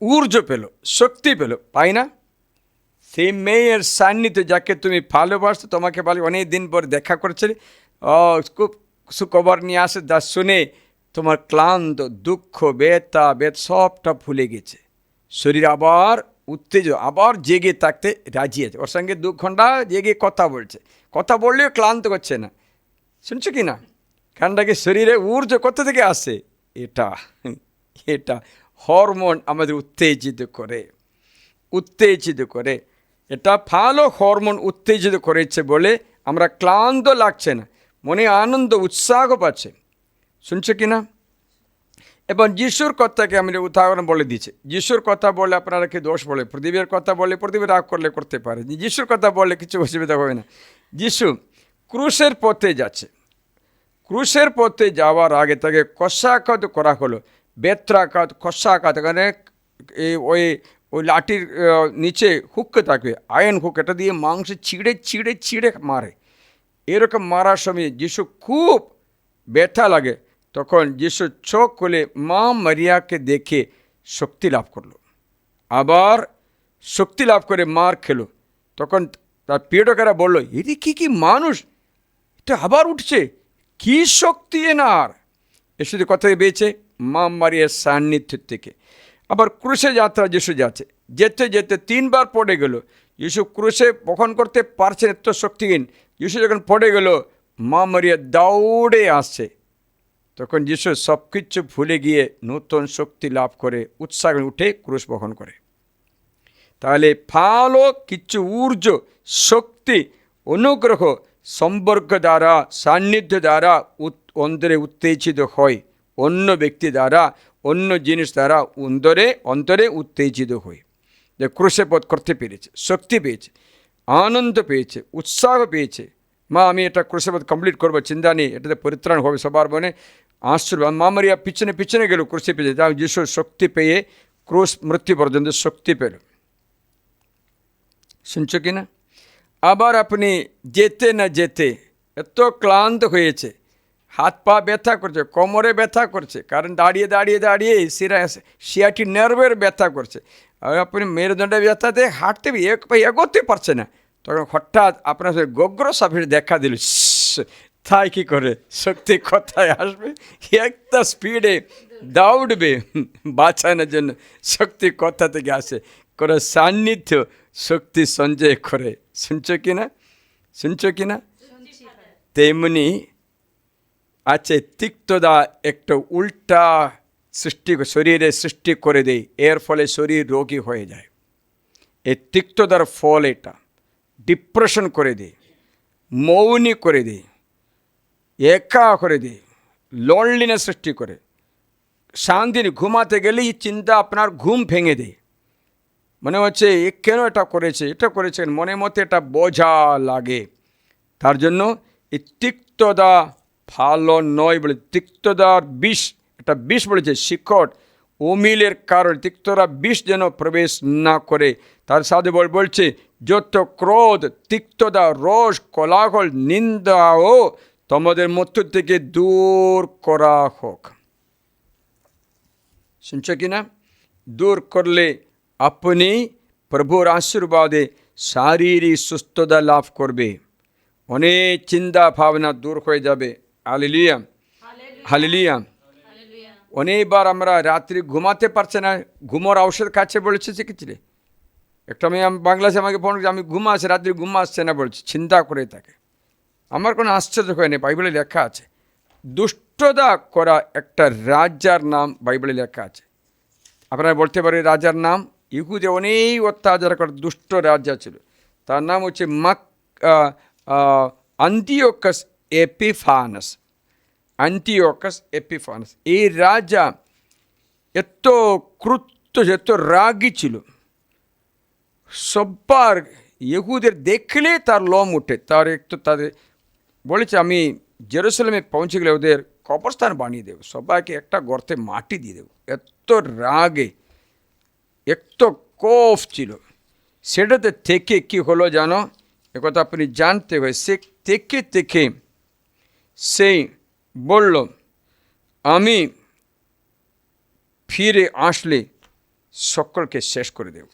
ঊর্জ পেল, শক্তি পেল, পাই না? সেই মেয়ের সান্নিধ্য, যাকে তুমি ভালোবাসো, তোমাকে ভালো, অনেক দিন পর দেখা করছে, খুব সুখবর নিয়ে আসে, যা শুনে তোমার ক্লান্ত, দুঃখ, বেতা সবটা ভুলে গেছে। শরীর আবার উত্তেজিত, আবার জেগে থাকতে রাজি আছে, ওর সঙ্গে 2 ঘন্টা জেগে কথা বলছে, কথা বললেও ক্লান্ত করছে না। শুনছো কি না? কারণটাকে শরীরে ঊর্জ কোথা থেকে আসে? এটা হরমোন আমাদের উত্তেজিত করে। এটা ভালো হরমোন উত্তেজিত করেছে বলে আমরা ক্লান্ত লাগছে না, মনে আনন্দ উৎসাহ পাচ্ছে। শুনছো কি না? এবার যিশুর কথাকে আমি উদাহরণ বলে দিচ্ছি। যিশুর কথা বলে আপনারা কি দোষ বলে? প্রদীপের কথা বলে প্রদীপ রাগ করলে করতে পারে, যিশুর কথা বললে কিছু অসুবিধা হবে না। যিশু ক্রুশের পথে যাচ্ছে, ক্রুশের পথে যাওয়ার আগে তাকে কষাঘাত করা হলো, বেত্রাঘাত, কষাঘাত, মানে ওই লাঠির নিচে হুক থাকবে, আয়ন হুক, এটা দিয়ে মাংস ছিঁড়ে মারে। এরকম মারার সময় যিশু খুব ব্যথা লাগে। তখন যিশু চোখ খুলে মা মারিয়াকে দেখে শক্তি লাভ করলো, আবার শক্তি লাভ করে মার খেলো। তখন তার প্রিয়টকেরা বললো, এটি কি মানুষ, এটা আবার উঠছে, কি শক্তি এনার! এর শুধু কথাই পেয়েছে মা মারিয়ার সান্নিধ্যের থেকে। আবার ক্রুশে যাত্রা যিশু যাচ্ছে, যেতে 3 বার পড়ে গেল। যিশু ক্রুশে বহন করতে পারছেন, এত শক্তিহীন। যিশু যখন পড়ে গেল, মা মারিয়া দৌড়ে আসছে। তখন যিশু সব কিছু ভুলে গিয়ে নতুন শক্তি লাভ করে উৎসাহ উঠে ক্রুশ বহন করে। তাহলে ভালো কিছু ঊর্জ, শক্তি, অনুগ্রহ সম্পর্ক দ্বারা, সান্নিধ্য দ্বারা অন্তরে উত্তেজিত হয়, অন্য ব্যক্তি দ্বারা, অন্য জিনিস দ্বারা অন্তরে উত্তেজিত হয়। যে ক্রুশে পথ করতে পেরেছে, শক্তি পেয়েছে, আনন্দ পেয়েছে, উৎসাহ পেয়েছে। মা আমি এটা ক্রুশে পথ কমপ্লিট করবো, চিন্তা নেই, এটাতে পরিত্রাণ হবে সবার মনে। আশ্চর্য, মা মারিয়া পিছনে গেল ক্রুশে পেয়েছে, তাই যিশু শক্তি পেয়ে ক্রুশ মৃত্যু পর্যন্ত শক্তি পেল। শুনছো কি না? আবার আপনি যেতে না যেতে এত ক্লান্ত হয়েছে, হাত পা ব্যথা করছে, কোমরে ব্যথা করছে, কারণ দাঁড়িয়ে সিয়াটি নার্ভের ব্যথা করছে, আর আপনি মেরুদণ্ডে ব্যথাতে হাঁটতে এগোতে পারছে না। তখন হঠাৎ আপনার গোগ্র সাপের দেখা দিল, তাই কি করে শক্তি কোথায় আসবে? একটা স্পিডে দৌড়বে বাঁচানোর জন্য। শক্তি কোথা থেকে আসে? করে সান্নিধ্য শক্তি সঞ্চয় করে। শুনছো কি না? তেমনি আছে তিক্ততা একটা উল্টা শরীরে সৃষ্টি করে দেয়, এর ফলে শরীর রোগী হয়ে যায়। এই তিক্ততার ফল এটা ডিপ্রেশন করে দেয়, মৌনী করে দেয়, একা করে দেয়, লনলিনেস সৃষ্টি করে। শান্তি ঘুমাতে গেলেই চিন্তা আপনার ঘুম ভেঙে দেয়, মনে হচ্ছে এ কেন এটা করেছে মনের মধ্যে এটা বোঝা লাগে। তার জন্য এই তিক্ততা ভালো নয় বলে, তিক্ততার বিষ, এটা বিষ বলেছে, শিকড় অমিলের কারণ তিক্ততা বিষ যেন প্রবেশ না করে। তার সাথে বলছে যত ক্রোধ, তিক্ততা, রোষ, কোলাহল, নিন্দাও তোমাদের মধ্য থেকে দূর করা হোক। শুনছ কি না? দূর করলে আপনি প্রভুর আশীর্বাদে শারীরিক সুস্থতা লাভ করবে, অনেক চিন্তা ভাবনা দূর হয়ে যাবে। Hallelujah, hallelujah. অনেকবার আমরা রাত্রি ঘুমাতে পারছে না, ঘুমোর ঔষধ খাচ্ছে বলেছে, শিখেছিলে? একটা মেয়ে বাংলাদেশে আমাকে ফোন করছে, আমি ঘুমাচ্ছে, রাত্রি ঘুম আসছে না বলছে, চিন্তা করে থাকে। আমার কোনো আশ্চর্য হয়নি, বাইবেলে লেখা আছে দুষ্টতা করা একটা রাজার নাম বাইবেলে লেখা আছে। আপনারা বলতে পারেন রাজার নাম, ইহুদে অনেক অত্যাচার করে দুষ্ট রাজা ছিল, তার নাম হচ্ছে আন্টিওকাস এপিফানাস। আন্টিওকাস এপিফানাস এই রাজা এত ক্রুদ্ধ, এত রাগী ছিল, সব্বার ইহুদের দেখলে তার লোম উঠে। তার একটু তাদের বলেছে আমি জেরুসালেমে পৌঁছে গেলে ওদের কবরস্থান বানিয়ে দেবো, সবাইকে একটা গর্তে মাটি দিয়ে দেবো। এত রাগে, এত কোফ ছিল। সেটাতে থেকে কি হলো জানো, একথা আপনি জানতে হবে। সে থেকে সেই বলল আমি ফিরে আসলে সকলকে শেষ করে দেব।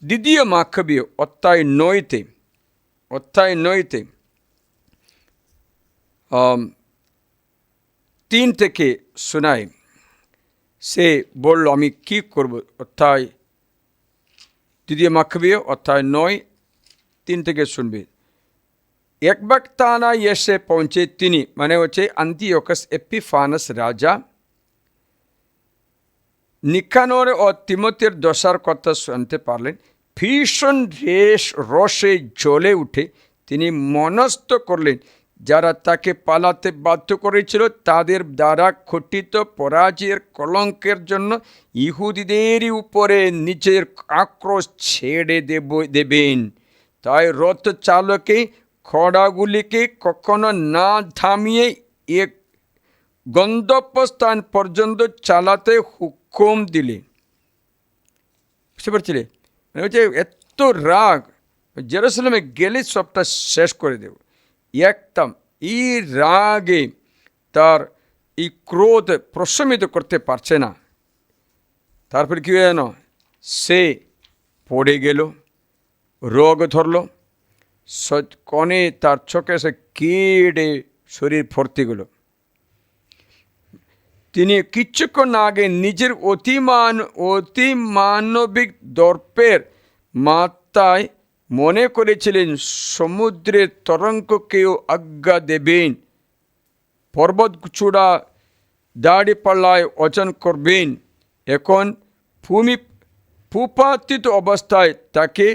দ্বিতীয় মাক্ষবীয় অধ্যায় 9 3 থেকে শোনায়। সে বলল আমি কি করব। দ্বিতীয় মাক্ষবীয় অধ্যায় 9 3 থেকে শুনবে। একবার তানা এসে পৌঁছে তিনি, মানে হচ্ছে আন্টিওকাস এপিফানাস রাজা, নিকানোর ও তিমোথের দশার কথা শুনতে পারলেন। ভীষণ রসে জ্বলে উঠে তিনি মনস্থ করলেন যারা তাকে পালাতে বাধ্য করেছিল তাদের দ্বারা ঘটিত পরাজয়ের কলঙ্কের জন্য ইহুদিদেরই উপরে নিজের আক্রোশ ছেড়ে দেবেন। তাই রথ চালকে ঘোড়াগুলিকে কখনো না থামিয়ে এক গন্তব্যস্থান পর্যন্ত চালাতে হুকুম দিলেন। বুঝতে পারছিলে? মানে হচ্ছে এত রাগ, জেরুসালেমে গেলে সবটা শেষ করে দেব একদম। এই রাগে তার এই ক্রোধ প্রশমিত করতে পারছে না। তারপরে কী হয়ে যেন সে পড়ে গেল, রোগ ধরল, কনে তার চোখে সে কেটে শরীর ভর্তি গেল। তিনি কিছুক্ষণ আগে নিজের অতিমানবিক দর্পের মাত্রায় মনে করেছিলেন সমুদ্রের তরঙ্গকেও আজ্ঞা দেবেন, পর্বত চূড়া দাড়িপাল্লায় ওজন করবেন। এখন ভূপাতিত অবস্থায় তাকে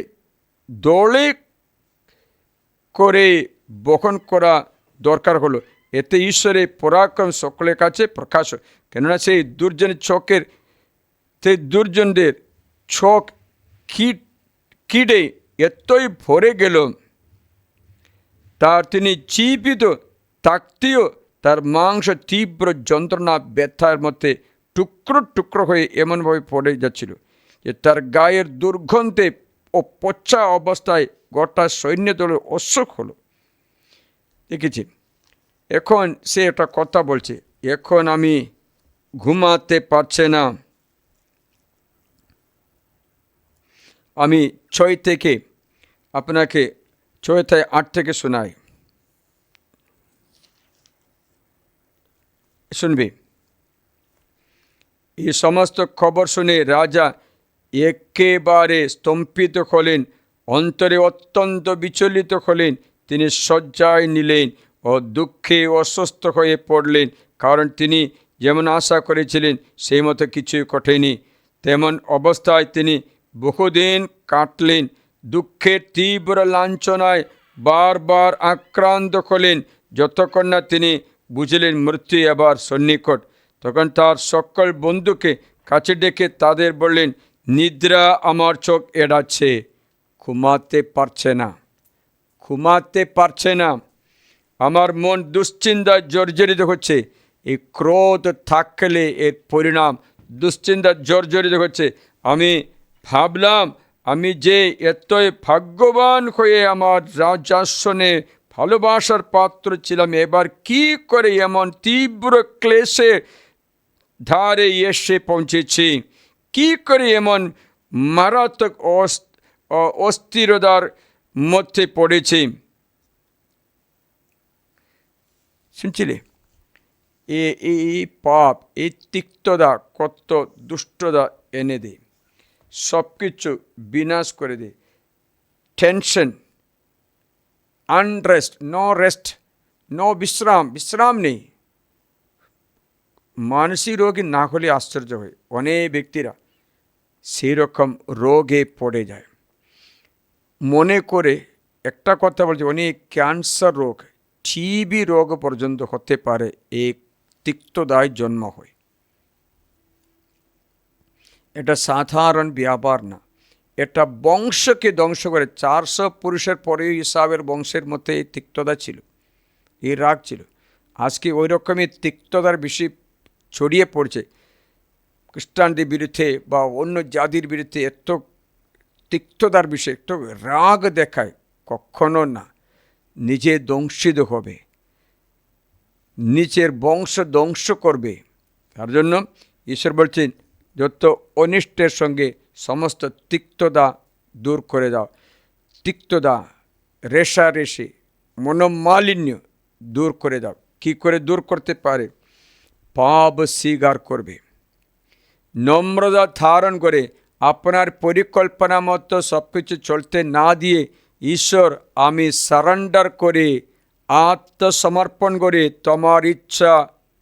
দৌড়ে করে বহন করা দরকার হলো। এতে ঈশ্বরের পরাক্রম সকলের কাছে প্রকাশ, কেননা সেই দুর্জনদের চোখ কিডে এতই ভরে গেল, তার তিনি জীবিত থাকতেও তার মাংস তীব্র যন্ত্রণা ব্যথার মধ্যে টুকরো টুকরো হয়ে এমনভাবে পড়ে যাচ্ছিল যে তার গায়ের দুর্গন্ধে ও পচা অবস্থায় গোটা সৈন্যদলের অসুখ হলো। দেখেছি, এখন সে একটা কথা বলছে, এখন আমি ঘুমাতে পারছে না। আমি 6 থেকে আপনাকে 8 থেকে শোনাই, শুনবি। এই সমস্ত খবর শুনে রাজা একেবারে স্তম্ভিত হলেন, অন্তরে অত্যন্ত বিচলিত হলেন। তিনি শয্যায় নিলেন ও ও দুঃখে অসুস্থ হয়ে পড়লেন, কারণ তিনি যেমন আশা করেছিলেন সেই মতো কিছুই ঘটেনি। তেমন অবস্থায় তিনি বহুদিন কাটলেন, দুঃখের তীব্র লাঞ্ছনায় বারবার আক্রান্ত হলেন, যতক্ষণ না তিনি বুঝলেন মৃত্যু এবার সন্নিকট। তখন তার সকল বন্ধুকে কাছে ডেকে তাদের বললেন, নিদ্রা আমার চোখ এড়াচ্ছে, ঘুমাতে পারছে না, ঘুমাতে পারছে না, আমার মন দুশ্চিন্তায় জর্জরিত হচ্ছে। এই ক্রোধ থাকলে এর পরিণাম দুশ্চিন্তা জর্জরিত হচ্ছে। আমি ভাবলাম আমি যে এতই ভাগ্যবান হয়ে আমার রাজাসনে ভালোবাসার পাত্র ছিলাম, এবার কি করে এমন তীব্র ক্লেশে ধারে এসে পৌঁছেছি, কি করে এমন মারাত্মক অস্থিরতার মধ্যে পড়েছি। শুনছিলে, এই পাপ, এই তিক্ততা কত দুষ্টতা এনে দেয়, সব কিছু বিনাশ করে দেয়। Tension, unrest, no rest, no বিশ্রাম নেই। মানসিক রোগী না হলে আশ্চর্য হয়, অনেক ব্যক্তিরা সেই রকম রোগে পড়ে যায়। মনে করে একটা কথা বলছে, অনেক ক্যান্সার রোগ, টিবি রোগ পর্যন্ত হতে পারে এই তিক্ততায় জন্ম হয়। এটা সাধারণ ব্যাপার না, এটা বংশকে ধ্বংস করে। 400 পুরুষের পরে ইসাবের বংশের মধ্যে এই তিক্ততা ছিল, এই রাগ ছিল। আজকে ওই রকমই তিক্ততার বেশি ছড়িয়ে পড়ছে। খ্রিস্টানদের বিরুদ্ধে বা অন্য জাতির বিরুদ্ধে এত তিক্ততার বিষয়ে একটু রাগ দেখায়, কখনো না, নিজে ধ্বংসিত হবে, নিচের বংশ ধ্বংস করবে। তার জন্য ঈশ্বর বলছেন, যত অনিষ্টের সঙ্গে সমস্ত তিক্ততা দূর করে দাও। তিক্ততা, রেষারেষি, মনোমালিন্য দূর করে দাও। কি করে দূর করতে পারে? পাপ স্বীকার করবে, নম্রতা ধারণ করে আপনার পরিকল্পনা মতো সব কিছু চলতে না দিয়ে ঈশ্বর, আমি সারেন্ডার করে, আত্মসমর্পণ করে তোমার ইচ্ছা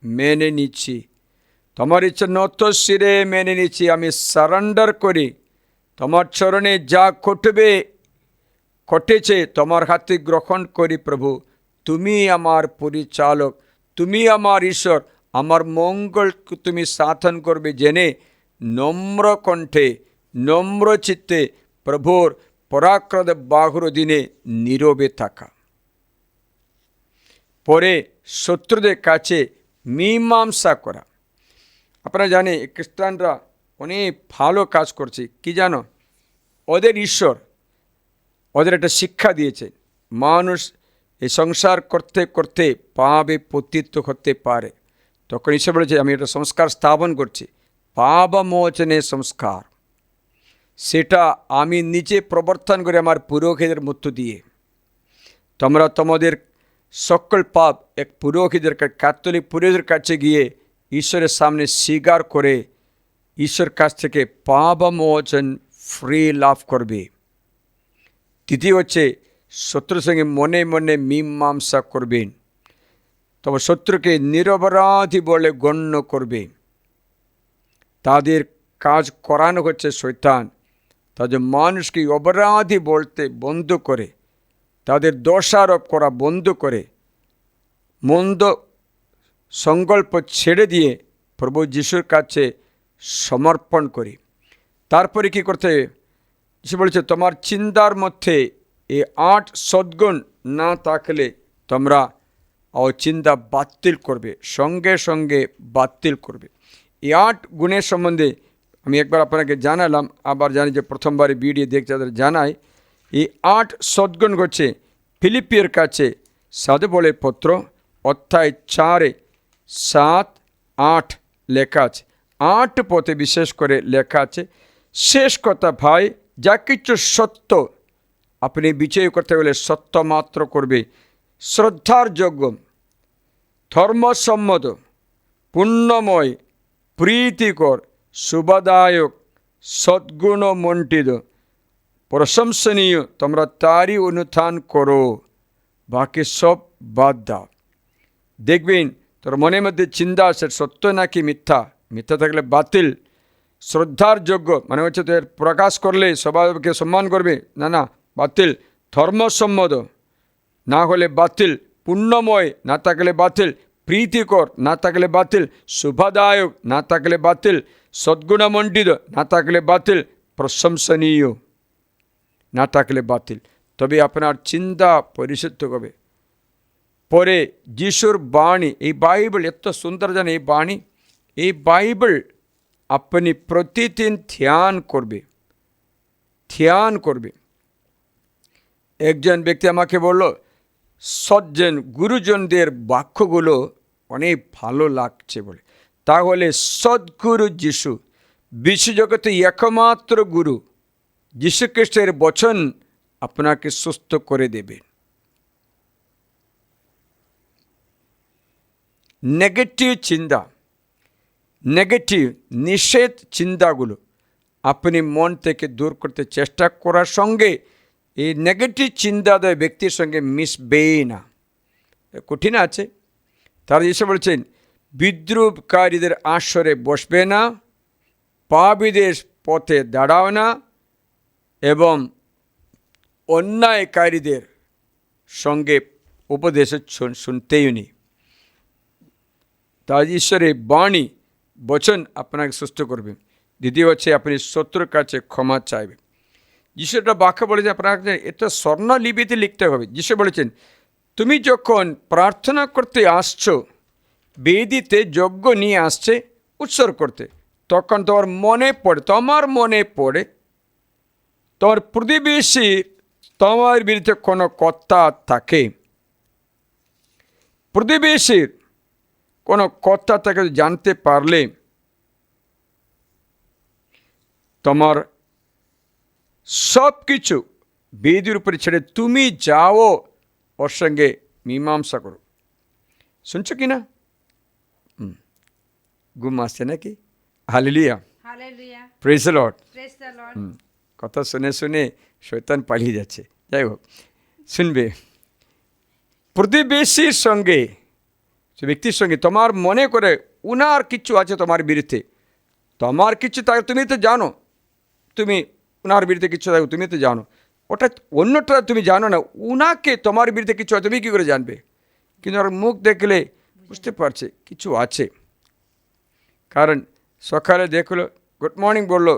মেনে নিচ্ছি, তোমার ইচ্ছা নত শিরে মেনে নিচ্ছি, আমি সারেন্ডার করি, তোমার চরণে যা ঘটেছে তোমার হাতে গ্রহণ করি। প্রভু, তুমি আমার পরিচালক, তুমি আমার ঈশ্বর, আমার মঙ্গল তুমি সাধন করবে জেনে নম্র কণ্ঠে, নম্র চিত্তে প্রভুর পরাক্রম বাহুর দিনে নীরবে থাকা। পরে শত্রুদের কাছে মীমাংসা করা। আপনারা জানেন খ্রিস্টানরা অনেক ভালো কাজ করছে। কি জানো? ওদের ঈশ্বর ওদের একটা শিক্ষা দিয়েছে, মানুষ এই সংসার করতে করতে পাপে পতিত হতে পারে। তখন ঈশ্বর বলেছে, আমি একটা সংস্কার স্থাপন করছি, পাপ মোচনের সংস্কার। সেটা আমি নিজে প্রবর্তন করে আমার পুরোহিতের মধ্য দিয়ে। তোমরা তোমাদের সকল পাপ এক পুরোহিতের, ক্যাথলিক পুরোহিতের কাছে গিয়ে ঈশ্বরের সামনে স্বীকার করে ঈশ্বর কাছ থেকে পাপ মোচন ফ্রি লাভ করবে। তৃতীয় হচ্ছে, শত্রুর সঙ্গে মনে মনে মীমাংসা করবেন। তবে শত্রুকে নিরপরাধী বলে গণ্য করবে। তাদের কাজ করানো হচ্ছে শয়তান। তাদের মানুষকে অপরাধী বলতে বন্ধ করে, তাদের দোষারোপ করা বন্ধ করে, মন্দ সংকল্প ছেড়ে দিয়ে প্রভু যিশুর কাছে সমর্পণ করি। তারপরে কি করতে হবে? সে বলেছে, তোমার চিন্তার মধ্যে এই 8 সদ্গুণ না থাকলে তোমরা চিন্তা বাতিল করবে, সঙ্গে সঙ্গে বাতিল করবে। এই 8 গুণের সম্বন্ধে আমি একবার আপনাকে জানালাম, আবার জানি যে প্রথমবারে ভিডিও দেখতে তাদের জানাই। এই 8 সদ্গুণ হচ্ছে ফিলিপিয়ের কাছে সাধু বলের পত্র অধ্যায় 4-7-8 লেখা আছে। 8 পথে বিশেষ করে লেখা আছে, শেষ কথা ভাই, যা কিছু সত্য, আপনি বিচয় করতে গেলে সত্য মাত্র করবে, শ্রদ্ধার যোগ্য, ধর্মসম্মত, পুণ্যময়, প্রীতিকর, শুভদায়ক, সদ্গুণমণ্ডিত, প্রশংসনীয়, তোমরা তারই অনুধান করো, বাকি সব বাদ দাও। দেখবেন তোর মনের মধ্যে চিন্তা আসে সত্য নাকি মিথ্যা, মিথ্যা থাকলে বাতিল, শ্রদ্ধার যোগ্য মানে হচ্ছে তোর প্রকাশ করলে সবাইকে সম্মান করবে, না না বাতিল, ধর্মসম্মত না হলে বাতিল, পুণ্যময় না থাকলে বাতিল, প্রীতিকর না থাকলে বাতিল, শুভদায়ক না থাকলে বাতিল, সদ্গুণমণ্ডিত না থাকলে বাতিল, প্রশংসনীয় না থাকলে বাতিল। তবে আপনার চিন্তা পরিশুদ্ধ হবে। পরে যিশুর বাণী, এই বাইবেল এত সুন্দর জানে এই বাণী, এই বাইবেল আপনি প্রতিদিন ধ্যান করবে। একজন ব্যক্তি আমাকে বলল, সজ্জন গুরুজনদের বাক্যগুলো অনেক ভালো লাগছে বলে। তাহলে সদ্গুরু যিশু, বিশ্বজগতে একমাত্র গুরু যীশুখ্রিস্টের বচন আপনাকে সুস্থ করে দেবে। নেগেটিভ চিন্তা, নেগেটিভ নিষেধ চিন্তাগুলো আপনি মন থেকে দূর করতে চেষ্টা করার সঙ্গে এই নেগেটিভ চিন্তাদায় ব্যক্তির সঙ্গে মিশবেই না। কঠিন আছে। তারা এসে বলছেন, বিদ্রুপকারীদের আসরে বসবে না, পাপীদের পথে দাঁড়াও না, এবং অন্যায়কারীদের সঙ্গে উপদেশ শুনতেই নি। তাই ঈশ্বরের বাণী বচন আপনাকে সুস্থ করবে। দ্বিতীয় হচ্ছে আপনি শত্রুর কাছে ক্ষমা চাইবে। যিশু একটা বাক্য বলেছে, আপনাকে এটা স্বর্ণলিপিতে লিখতে হবে। যিশু বলেছেন, তুমি যখন প্রার্থনা করতে আসছো, বেদিতে যজ্ঞ নিয়ে আসছে উৎসর্গ করতে, তখন তোমার মনে পড়ে তোমার প্রতিবেশী তোমার বিরুদ্ধে কোনো কথা থাকে, প্রতিবেশীর কোনো কথা থাকে জানতে পারলে তোমার সব কিছু বেদির উপরে ছেড়ে তুমি যাও, ওর সঙ্গে মীমাংসা করো। শুনছো কি না? ঘুম আসছে নাকি? Hallelujah, praise the lord. কথা শুনে শুনে শয়তান পালিয়ে যাচ্ছে। যাই হোক, শুনবে, প্রতিবেশীর সঙ্গে, সে ব্যক্তির সঙ্গে তোমার মনে করে উনার কিছু আছে তোমার বিরুদ্ধে, তোমার কিছু থাকে তুমি তো জানো, তুমি উনার বিরুদ্ধে কিছু থাকে তুমি তো জানো, ওটা অন্যটা তুমি জানো না, উনাকে তোমার বিরুদ্ধে কিছু আছে তুমি কী করে জানবে? কিন্তু ওর মুখ দেখলে বুঝতে পারছে কিছু আছে। কারণ সকালে দেখলো গুড মর্নিং বললো,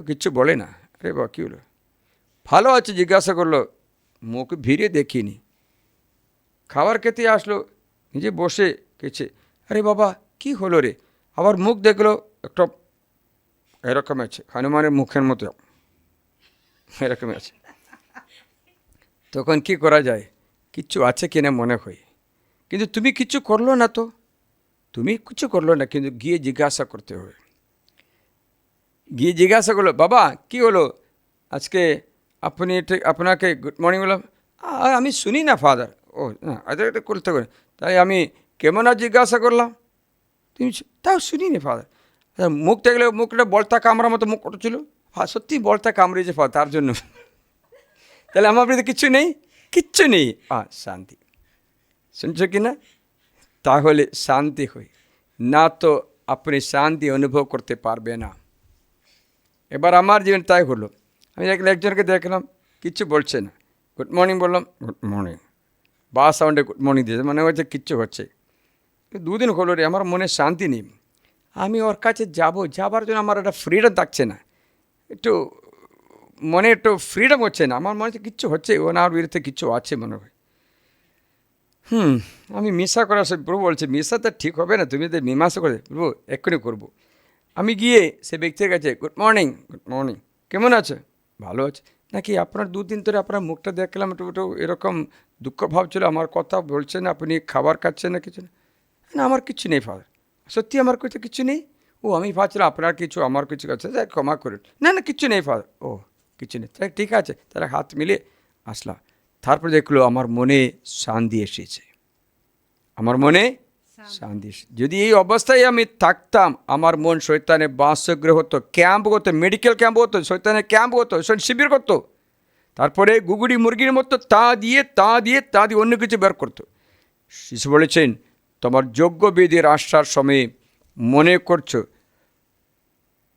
কিচ্ছু বলে না, আরে বা কী হলো, ভালো আছে জিজ্ঞাসা করলো, মুখ ভিড়ে দেখিনি। খাবার খেতে আসলো, নিজে বসে খেয়েছে, আরে বাবা কি হলো রে, আবার মুখ দেখলো একটা এরকম আছে, হনুমানের মুখের মতো এরকম আছে। তখন কি করা যায়? কিচ্ছু আছে কিনা মনে হয়, কিন্তু তুমি কিছু করলো না, তো তুমি কিছু করলো না, কিন্তু গিয়ে জিজ্ঞাসা করতে হবে। গিয়ে জিজ্ঞাসা করলো, বাবা কি হলো আজকে, আপনি আপনাকে গুড মর্নিং বললাম, আমি শুনি না ফাদার, ও না এটা করতে করে, তাই আমি কেমন আর জিজ্ঞাসা করলাম, তুমি তাও শুনিনি ফাদার। মুখ দেখলে মুখটা বলতা কামড়ার মতো মুখ ছিল, সত্যি বলতা কামড়িয়েছে ফাদার, তার জন্য। তাহলে আমার বিরুদ্ধে কিচ্ছু নেই, শান্তি। শুনছো কি না? তাহলে শান্তি হয় না, তো আপনি শান্তি অনুভব করতে পারবে না। এবার আমার জীবন তাই হলো, আমি একজনকে দেখলাম কিচ্ছু বলছে না, গুড মর্নিং বললাম, গুড মর্নিং, বা সাউন্ডে গুড মর্নিং দিয়েছে, মনে হচ্ছে কিচ্ছু হচ্ছে। দুদিন হলো রে, আমার মনে শান্তি নেই, আমি ওর কাছে যাবার জন্য আমার একটা ফ্রিডম থাকছে না, একটু মনে একটু ফ্রিডম হচ্ছে না, আমার মনে হচ্ছে কিচ্ছু হচ্ছে, ওনার বিরুদ্ধে কিচ্ছু আছে মনে হয়। আমি মিশা করা সে প্রভু বলছে, মিশা তো ঠিক হবে না, তুমি তো মীমাংসা করে প্রভু এক্ষুনি করবো। আমি গিয়ে সে ব্যক্তির কাছে গুড মর্নিং, কেমন আছে? ভালো আছে নাকি? আপনার দুদিন ধরে আপনার মুখটা দেখলাম একটু এরকম দুঃখ ভাব ছিল, আমার কথা বলছেন, আপনি খাবার খাচ্ছেন না কিছু না? আমার কিছু নেই ফাদার, সত্যি আমার কিছু নেই। আমি ভাবছিলাম আপনার কিছু, আমার কিছু আছে, যাই ক্ষমা করুন। না কিচ্ছু নেই ফাদার। কিছু নেই, তাই ঠিক আছে, তারা হাত মিলে আসলাম। তারপরে দেখলো আমার মনে শান্তি এসেছে, আমার মনে শান্তি। যদি এই অবস্থায় আমি থাকতাম, আমার মন শয়তানের বাসগৃহ হতো, ক্যাম্প হতো, মেডিকেল ক্যাম্প হতো, শয়তানের ক্যাম্প হতো, শিবির করতো, তারপরে গুগুড়ি মুরগির মতো তা দিয়ে অন্য কিছু বের করতো। শিশু বলেছেন, তোমার যজ্ঞবেদীর আসার সময়ে মনে করছো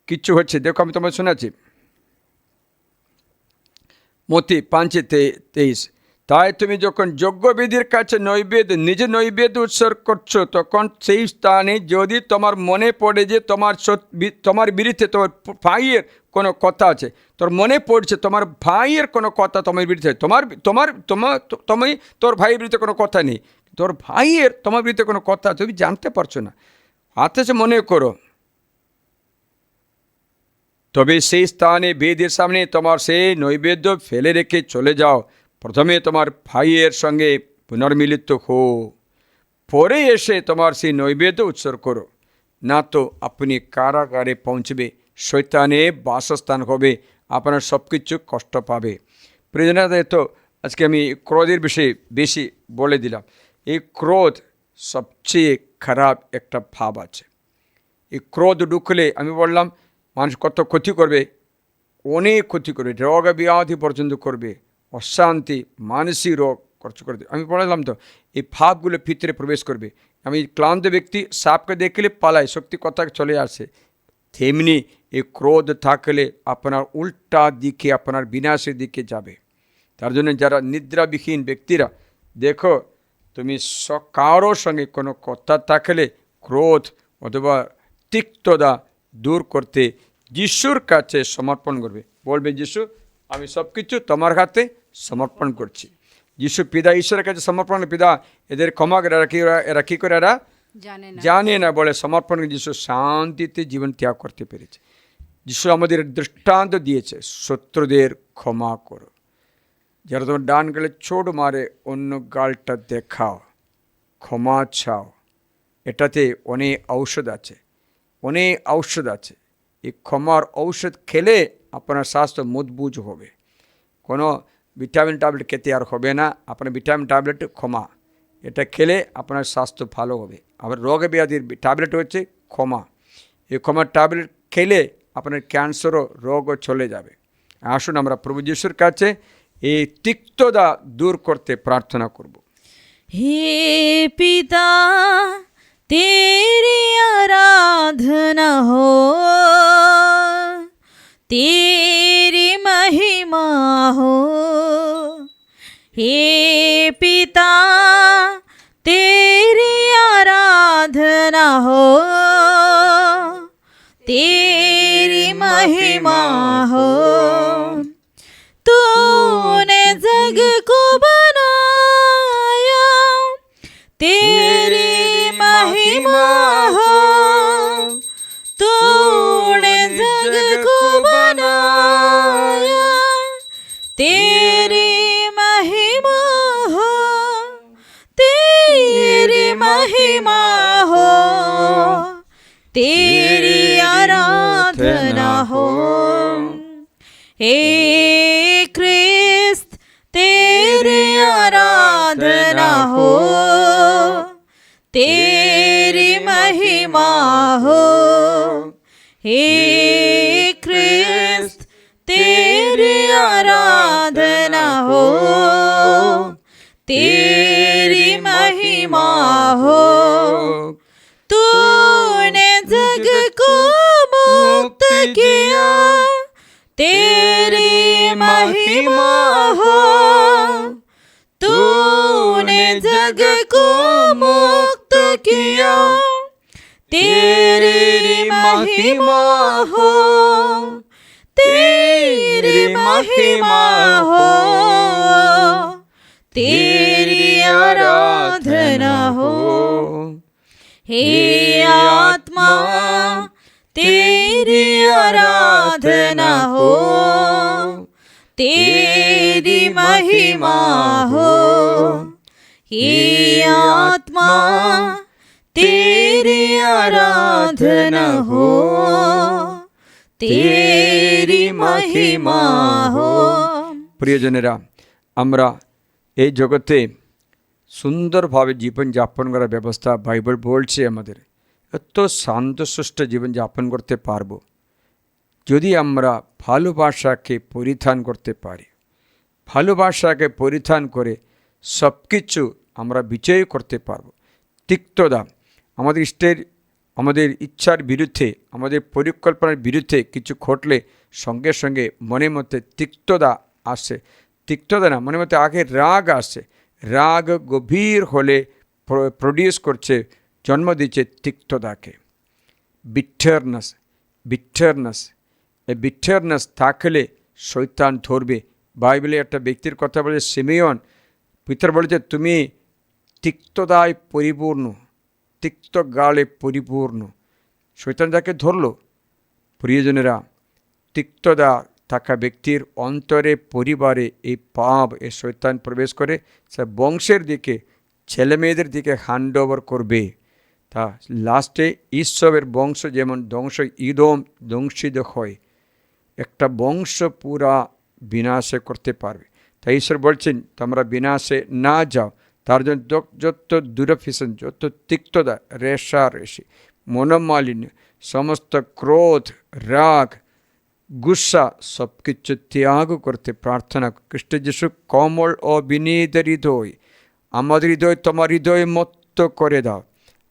কিচ্ছু হচ্ছে। দেখো আমি তোমার শোনাচ্ছি, মতি 5:23, তাই তুমি যখন যজ্ঞবেদীর কাছে নিজে নৈবেদ্য উৎসর্গ করছো, তখন সেই স্থানে যদি তোমার মনে পড়ে যে তোমার বিরুদ্ধে তোমার ভাইয়ের কোনো কথা আছে, তোর মনে পড়ছে তোমার ভাইয়ের কোনো কথা তোমার বিরুদ্ধে, তুমি তোর ভাইয়ের বিরুদ্ধে কোনো কথা নেই, তোর ভাইয়ের তোমার বিরুদ্ধে কোনো কথা তুমি জানতে পারছো না, অথচ মনে করো, তবে সেই স্থানে বেদের সামনে তোমার সেই নৈবেদ্য ফেলে রেখে চলে যাও। প্রথমে তোমার ভাইয়ের সঙ্গে পুনর্মিলিত হো, পরে এসে তোমার সেই নৈবেদ্য উৎসর্গ করো, না তো আপনি কারাগারে পৌঁছবে, শয়তানে বাসস্থান হবে, আপনার সব কিছু কষ্ট পাবে। প্রিয়জনেরা, তো আজকে আমি ক্রোধের বিষয়ে বেশি বলে দিলাম। এই ক্রোধ সবচেয়ে খারাপ একটা ভাব আছে। এই ক্রোধ ঢুকলে আমি বললাম মানুষ কত ক্ষতি করবে, অনেক ক্ষতি করবে, রোগ ব্যাধি পর্যন্ত করবে, অশান্তি, মানসিক রোগ খরচ করবে। আমি বললাম তো এই ভাবগুলো ভিতরে প্রবেশ করবে। আমি ক্লান্ত ব্যক্তি সাপকে দেখলে পালায়, শক্তি কথা চলে আসে, তেমনি এই ক্রোধ থাকলে আপনার উল্টা দিকে, আপনার বিনাশের দিকে যাবে। তার জন্য যারা নিদ্রাবিহীন ব্যক্তিরা, দেখো তুমি কারোর সঙ্গে কোনো কথা থাকলে ক্রোধ অথবা তিক্ততা দূর করতে যিশুর কাছে সমর্পণ করবে। বলবে, যিশু আমি সব কিছু তোমার হাতে সমর্পণ করছি। যিশু পিতা ঈশ্বরের কাছে সমর্পণ, পিতা এদের ক্ষমা করে, এরা কী করে এরা জানে না বলে সমর্পণ করে যিশু শান্তিতে জীবন ত্যাগ করতে পেরেছে। যিশু আমাদের দৃষ্টান্ত দিয়েছে, শত্রুদের ক্ষমা করো, যারা তোমার ডান গালে চোট মারে অন্য গালটা দেখাও, ক্ষমা চাও। এটাতে অনেক ঔষধ আছে, অনেক ঔষধ আছে। এই ক্ষমার ঔষধ খেলে আপনার স্বাস্থ্য মজবুত হবে। কোনো ভিটামিন ট্যাবলেট খেতে আর হবে না। আপনার ভিটামিন ট্যাবলেট ক্ষমা, এটা খেলে আপনার স্বাস্থ্য ভালো হবে। আবার রোগ ব্যাধির ট্যাবলেট হচ্ছে ক্ষমা। এই ক্ষমার ট্যাবলেট খেলে আপনার ক্যান্সারও রোগও চলে যাবে। আসুন আমরা প্রভু যিশুর কাছে এই তিক্ততা দূর করতে প্রার্থনা করব।
हे पिता तेरी आराधना हो, तेरी महिमा हो। हे पिता तेरी आराधना हो, तेरी महिमा हो। तूने जग को बनाया, तेरी महिमा हो। तूने जग को बनाया, तेरी महिमा हो, तेरी महिमा हो, तेरी आराधना हो। हे क्रिस्त तेरी आराधना हो, तेरी महिमा हो। हे क्रिस्त तेरी आराधना हो, तेरी महिमा हो। तूने जग को मुक्त किया, तेरी महिमा हो। तूने जग को मुक्त किया, तेरी महिमा हो, तेरी महिमा हो, तेरी आराधना हो। हे आत्मा तेरी आराधना हो, तेरी महिमा हो। हे आत्मा तेरी आराधना हो, तेरी महिमा हो।
প্রিয়জনেরা, আমরা এই জগতে সুন্দরভাবে জীবনযাপন করার ব্যবস্থা বাইবেল বলছে আমাদের। এত শান্তশিষ্ট জীবনযাপন করতে পারবো যদি আমরা ভালোবাসাকে পরিধান করতে পারি। ভালোবাসাকে পরিধান করে সব কিছু আমরা বিজয় করতে পারবো। তিক্ততা, আমাদের আমাদের ইচ্ছার বিরুদ্ধে, আমাদের পরিকল্পনার বিরুদ্ধে কিছু ঘটলে সঙ্গে সঙ্গে মনের মধ্যে তিক্ততা আসে। তিক্ততা না, মনের মধ্যে আগে রাগ আসে। রাগ গভীর হলে প্রডিউস করছে, জন্ম দিচ্ছে তিক্ততাকে। বিটারনেস এই বিটারনেস থাকলে শয়তান ধরবে। বাইবেলে একটা ব্যক্তির কথা বলে, সিমিয়ন। পিতর বলেছে তুমি তিক্ততায় পরিপূর্ণ, তিক্ত গালে পরিপূর্ণ। শয়তান যাকে ধরলো, প্রিয়জনেরা, তিক্ততা থাকা ব্যক্তির অন্তরে, পরিবারে এই পাপ, এই শয়তান প্রবেশ করে, সে বংশের দিকে, ছেলেমেয়েদের দিকে হ্যান্ড ওভার করবে। তা লাস্টে ঈশ্বরের বংশ যেমন ইদম ধ্বংসিত হয়, একটা বংশ পুরা বিনাশে করতে পারবে। তাই ঈশ্বর বলছেন তোমরা বিনাশে না যাও। তার জন্য যত দুরফিসন, যত তিক্ততা, রেষারেষি, মনোমালিন্য, সমস্ত ক্রোধ, রাগ, গুসা সব কিছু ত্যাগ করতে প্রার্থনা। খ্রিস্ট যিশু কোমল ও বিনীত হৃদয়, আমাদের হৃদয় তোমার হৃদয় মত্ত করে দাও।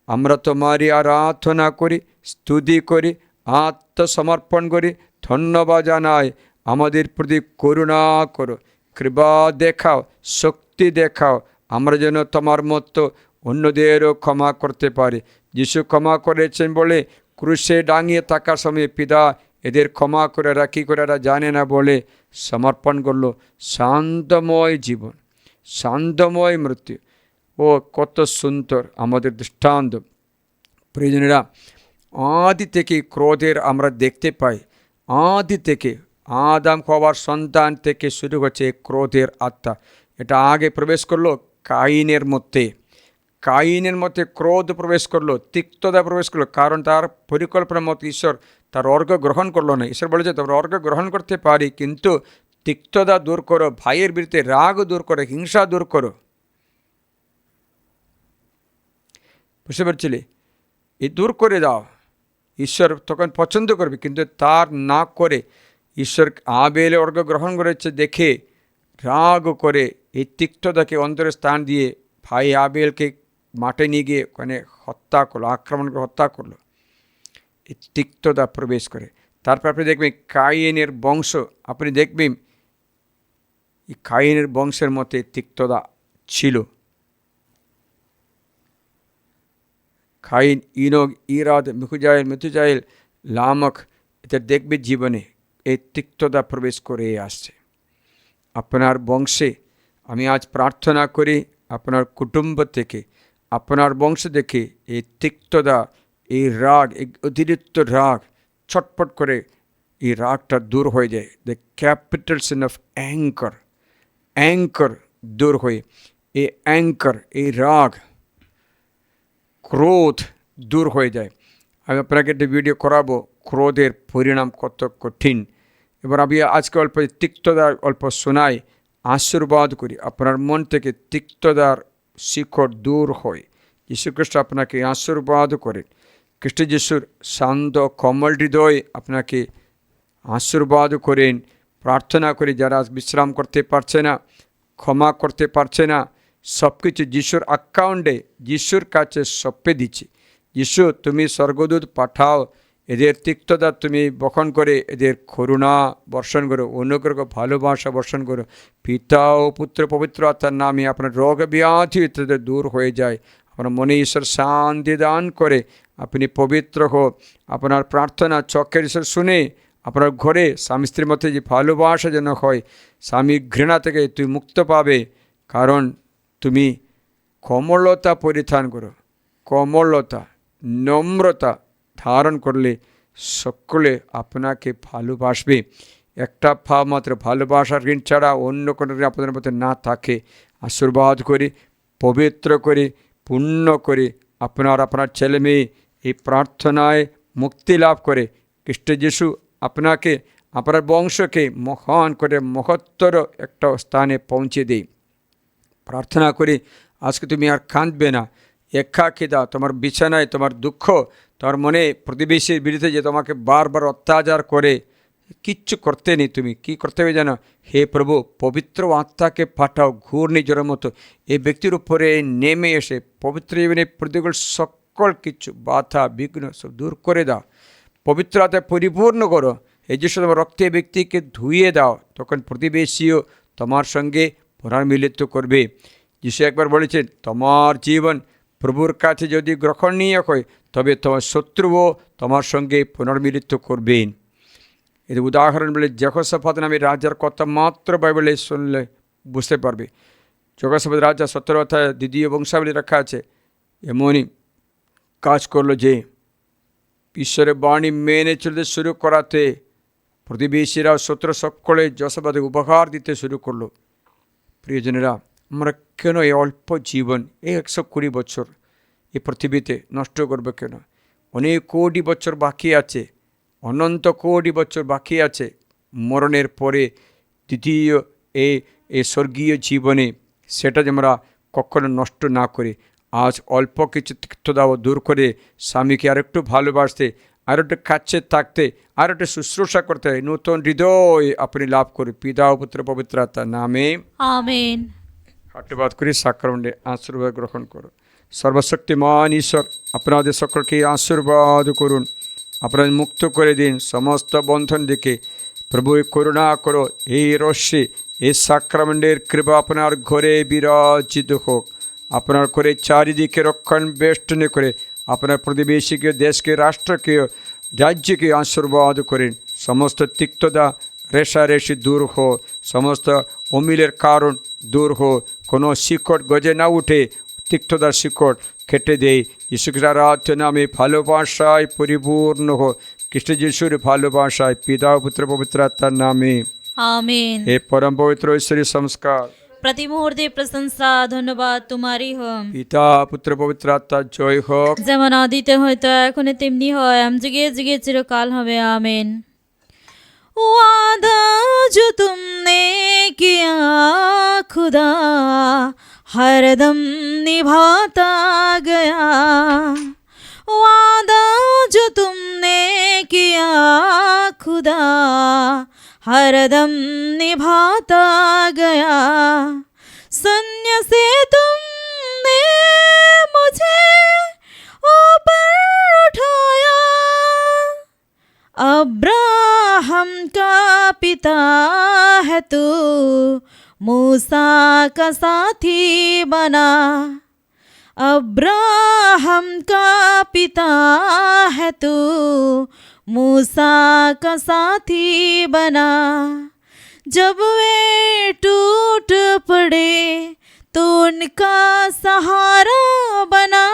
আমরা তোমারই আরাধনা করি, স্তুতি করি, আত্মসমর্পণ করি, ধন্যবাদ জানাই। আমাদের প্রতি করুণা করো, কৃপা দেখাও, শক্তি দেখাও, আমরা যেন তোমার মতো অন্যদেরও ক্ষমা করতে পারি। যিশু ক্ষমা করেছেন বলে ক্রুশে ডাঙিয়ে থাকার সময় পিতা এদের ক্ষমা করে রাখি করে এরা জানে না বলে সমর্পণ করলো। শান্তময় জীবন, শান্তময় মৃত্যু। ও কত সুন্দর আমাদের দৃষ্টান্ত। প্রিয়জনেরা, আদি থেকে ক্রোধের আমরা দেখতে পাই। আদি থেকে আদাম হওয়ার সন্তান থেকে শুরু হচ্ছে ক্রোধের আত্মা। এটা আগে প্রবেশ করলো কাইনের মধ্যে। কাইনের মধ্যে ক্রোধ প্রবেশ করলো, তিক্ততা প্রবেশ করলো, কারণ তার পরিকল্পনার মতো ঈশ্বর তার অর্ঘ্য গ্রহণ করলো না। ঈশ্বর বলেছে তোমরা অর্ঘ্য গ্রহণ করতে পারি, কিন্তু তিক্ততা দূর করো, ভাইয়ের বিরুদ্ধে রাগ দূর করো, হিংসা দূর করো। বুঝতে পারছিলে? এই দূর করে দাও। ঈশ্বর তখন পছন্দ করবে, কিন্তু তার না করে ঈশ্বর আবেলে অর্ঘ্য গ্রহণ করেছে দেখে রাগ করে এই তিক্ততাকে অন্তরে স্থান দিয়ে ভাই আবেলকে মাঠে নিয়ে গিয়ে ওখানে হত্যা করলো, আক্রমণ করে হত্যা করলো। এই তিক্ততা প্রবেশ করে। তারপর আপনি দেখবেন কাইনের বংশ, আপনি দেখবেন এই কাইনের বংশের মধ্যে তিক্ততা ছিল। কাইন, ইনগ, ইরাদ, মেথুজাইল, লামক, এটা দেখবে জীবনে এই তিক্ততা প্রবেশ করে আসছে। আপনার বংশে আমি আজ প্রার্থনা করি, আপনার কুটুম্ব থেকে, আপনার বংশ থেকে এই তিক্ততা, এই রাগ, এই অতিরিক্ত রাগ ছটপট করে এই রাগটা দূর হয়ে যায়। The capital sin of anger দূর হয়ে এই অ্যাঙ্কর, এই রাগ, ক্রোধ দূর হয়ে যায়। আমি আপনাকে একটা ভিডিও করাবো, ক্রোধের পরিণাম কত কঠিন। এবার আমি আজকে অল্প তিক্ততার অল্প শোনাই, আশীর্বাদ করি আপনার মন থেকে তিক্ততার শিকড় দূর হয়। যীশুখ্রিস্ট আপনাকে আশীর্বাদ করেন। খ্রিস্ট যিশুর শান্ত কোমল হৃদয় আপনাকে আশীর্বাদ করেন। প্রার্থনা করি যারা বিশ্রাম করতে পারছে না, ক্ষমা করতে পারছে না, সব কিছু যিশুর অ্যাকাউন্টে, যিশুর কাছে সঁপে দিচ্ছি। যিশু তুমি স্বর্গদূত পাঠাও, এদের তিক্ততা তুমি বহন করে এদের করুণা বর্ষণ করো, অনুগ্রহ ভালোবাসা বর্ষণ করো। পিতা ও পুত্র পবিত্র আত্মার নামে আপনার রোগ ব্যাধি ইত্যাদি দূর হয়ে যায়। আপনার মনে ঈশ্বর শান্তি দান করে আপনি পবিত্র হোক। আপনার প্রার্থনা চোখের ঈশ্বর শুনে আপনার ঘরে স্বামী স্ত্রীর মধ্যে যে ভালোবাসা যেন হয়, স্বামী ঘৃণা থেকে তুই মুক্ত পাবে, কারণ তুমি কোমলতা পরিধান করো। কোমলতা, নম্রতা ধারণ করলে সকলে আপনাকে ভালোবাসবে। একটা ভাব মাত্র, ভালোবাসার ঋণ ছাড়া অন্য কোনো ঋণ আপনাদের মধ্যে না থাকে। আশীর্বাদ করি, পবিত্র করে, পূর্ণ করে আপনার ছেলে মেয়ে এই প্রার্থনায় মুক্তি লাভ করে খ্রিস্ট যিশু আপনাকে, আপনার বংশকে মহান করে মহত্তর একটা স্থানে পৌঁছে দেই। প্রার্থনা করি আজকে তুমি আর কাঁদবে না, একাকী দাও। তোমার বিছানায় তোমার দুঃখ, তোমার মনে প্রতিবেশীর বিরুদ্ধে যে তোমাকে বারবার অত্যাচার করে, কিচ্ছু করতে নেই, তুমি কি করতে হবে জানো? হে প্রভু, পবিত্র আত্মাকে পাঠাও ঘূর্ণিঝড়ের মতো এই ব্যক্তির উপরে নেমে এসে পবিত্র জীবনে প্রতিকূল সকল কিছু বাধা বিঘ্ন সব দূর করে দাও, পবিত্র আত্মায় পরিপূর্ণ করো। এই যে তোমার রক্তে ব্যক্তিকে ধুয়ে দাও, তখন প্রতিবেশীও তোমার সঙ্গে পুনর্মিলিত করবে। যিশু একবার বলেছেন, তোমার জীবন প্রভুর কাছে যদি গ্রহণীয় হয়, তবে তোমার শত্রুও তোমার সঙ্গে পুনর্মিলিত করবেন। এর উদাহরণ বলে যহোশাফাত নামে রাজার কথা মাত্র বাইবেলে শুনলে বুঝতে পারবে। যহোশাফাত রাজা 17 অধ্যায় 2 বংশাবলী রাখা আছে। এমনই কাজ করলো যে ঈশ্বরের বাণী মেনে চলতে শুরু করাতে প্রতিবেশীরা শত্রু সকলে যশোফাতকে উপহার দিতে শুরু করলো। প্রিয়জনেরা, আমরা কেন এই অল্প জীবন, এই 120 বছর এই পৃথিবীতে নষ্ট করবো কেন? অনেক কোটি বছর বাকি আছে, অনন্ত কোটি বছর বাকি আছে মরণের পরে দ্বিতীয় এই স্বর্গীয় জীবনে। সেটা যে আমরা কখনো নষ্ট না করি। আজ অল্প কিছু তিক্ততাও দূর করে স্বামীকে আরেকটু ভালোবাসতে, আরও একটু কাছে থাকতে, আরও একটু শুশ্রূষা করতে নতুন হৃদয় আপনি লাভ করে পিতা ও পুত্র পবিত্র আত্মার নামে
আমেন।
হাটবাদ করি সাক্রামেন্টে আশীর্বাদ গ্রহণ করো। সর্বশক্তিমান ঈশ্বর আপনাদের সকলকে আশীর্বাদ করুন, আপনাদের মুক্ত করে দিন সমস্ত বন্ধন থেকে। প্রভু করুণা করো, এই রশ্মি এই সাক্রামেন্টের কৃপা আপনার ঘরে বিরাজিত হোক। আপনার ঘরে চারিদিকে রক্ষণ বেষ্টনী করে আপনার প্রতিবেশীকে, দেশকে, রাষ্ট্রকে, রাজ্যকে আশীর্বাদ করেন। সমস্ত তিক্ততা রেশারেশি দূর হো, সমস্ত অমিলের কারণ দূর হো, কোনো শিকড় গজে না উঠে তিক্ততার শিকড় কেটে দেয়। যিশুখ্রিস্টের আরাধ্য নামে ভালোবাসায় পরিপূর্ণ হো, খ্রিস্ট যিশুর ভালোবাসায় পিতা পুত্র পবিত্র আত্মার নামে
आमीन।
हे परम पवित्र ईश्वरीय संस्कार
प्रति मुहूर्ते प्रशंसा धन्यवाद तुम्हारी हो।
পিতা পুত্র পবিত্র আত্মার জয় হোক।
যেমন আদিতে হয়তো এখন তেমনি হয়, हम যুগে যুগে চিরকাল হবে। आमीन। वादा जो तुमने किया खुदा हरदम निभाता गया, वादा जो तुमने किया खुदा हरदम निभाता गया। शून्य से तुमने मुझे ऊपर उठाया, अब्राहम का पिता है तू, मूसा का साथी बना। अब्राहम का पिता है तू, मूसा का साथी बना। जब वे टूट पड़े तो उनका सहारा बना।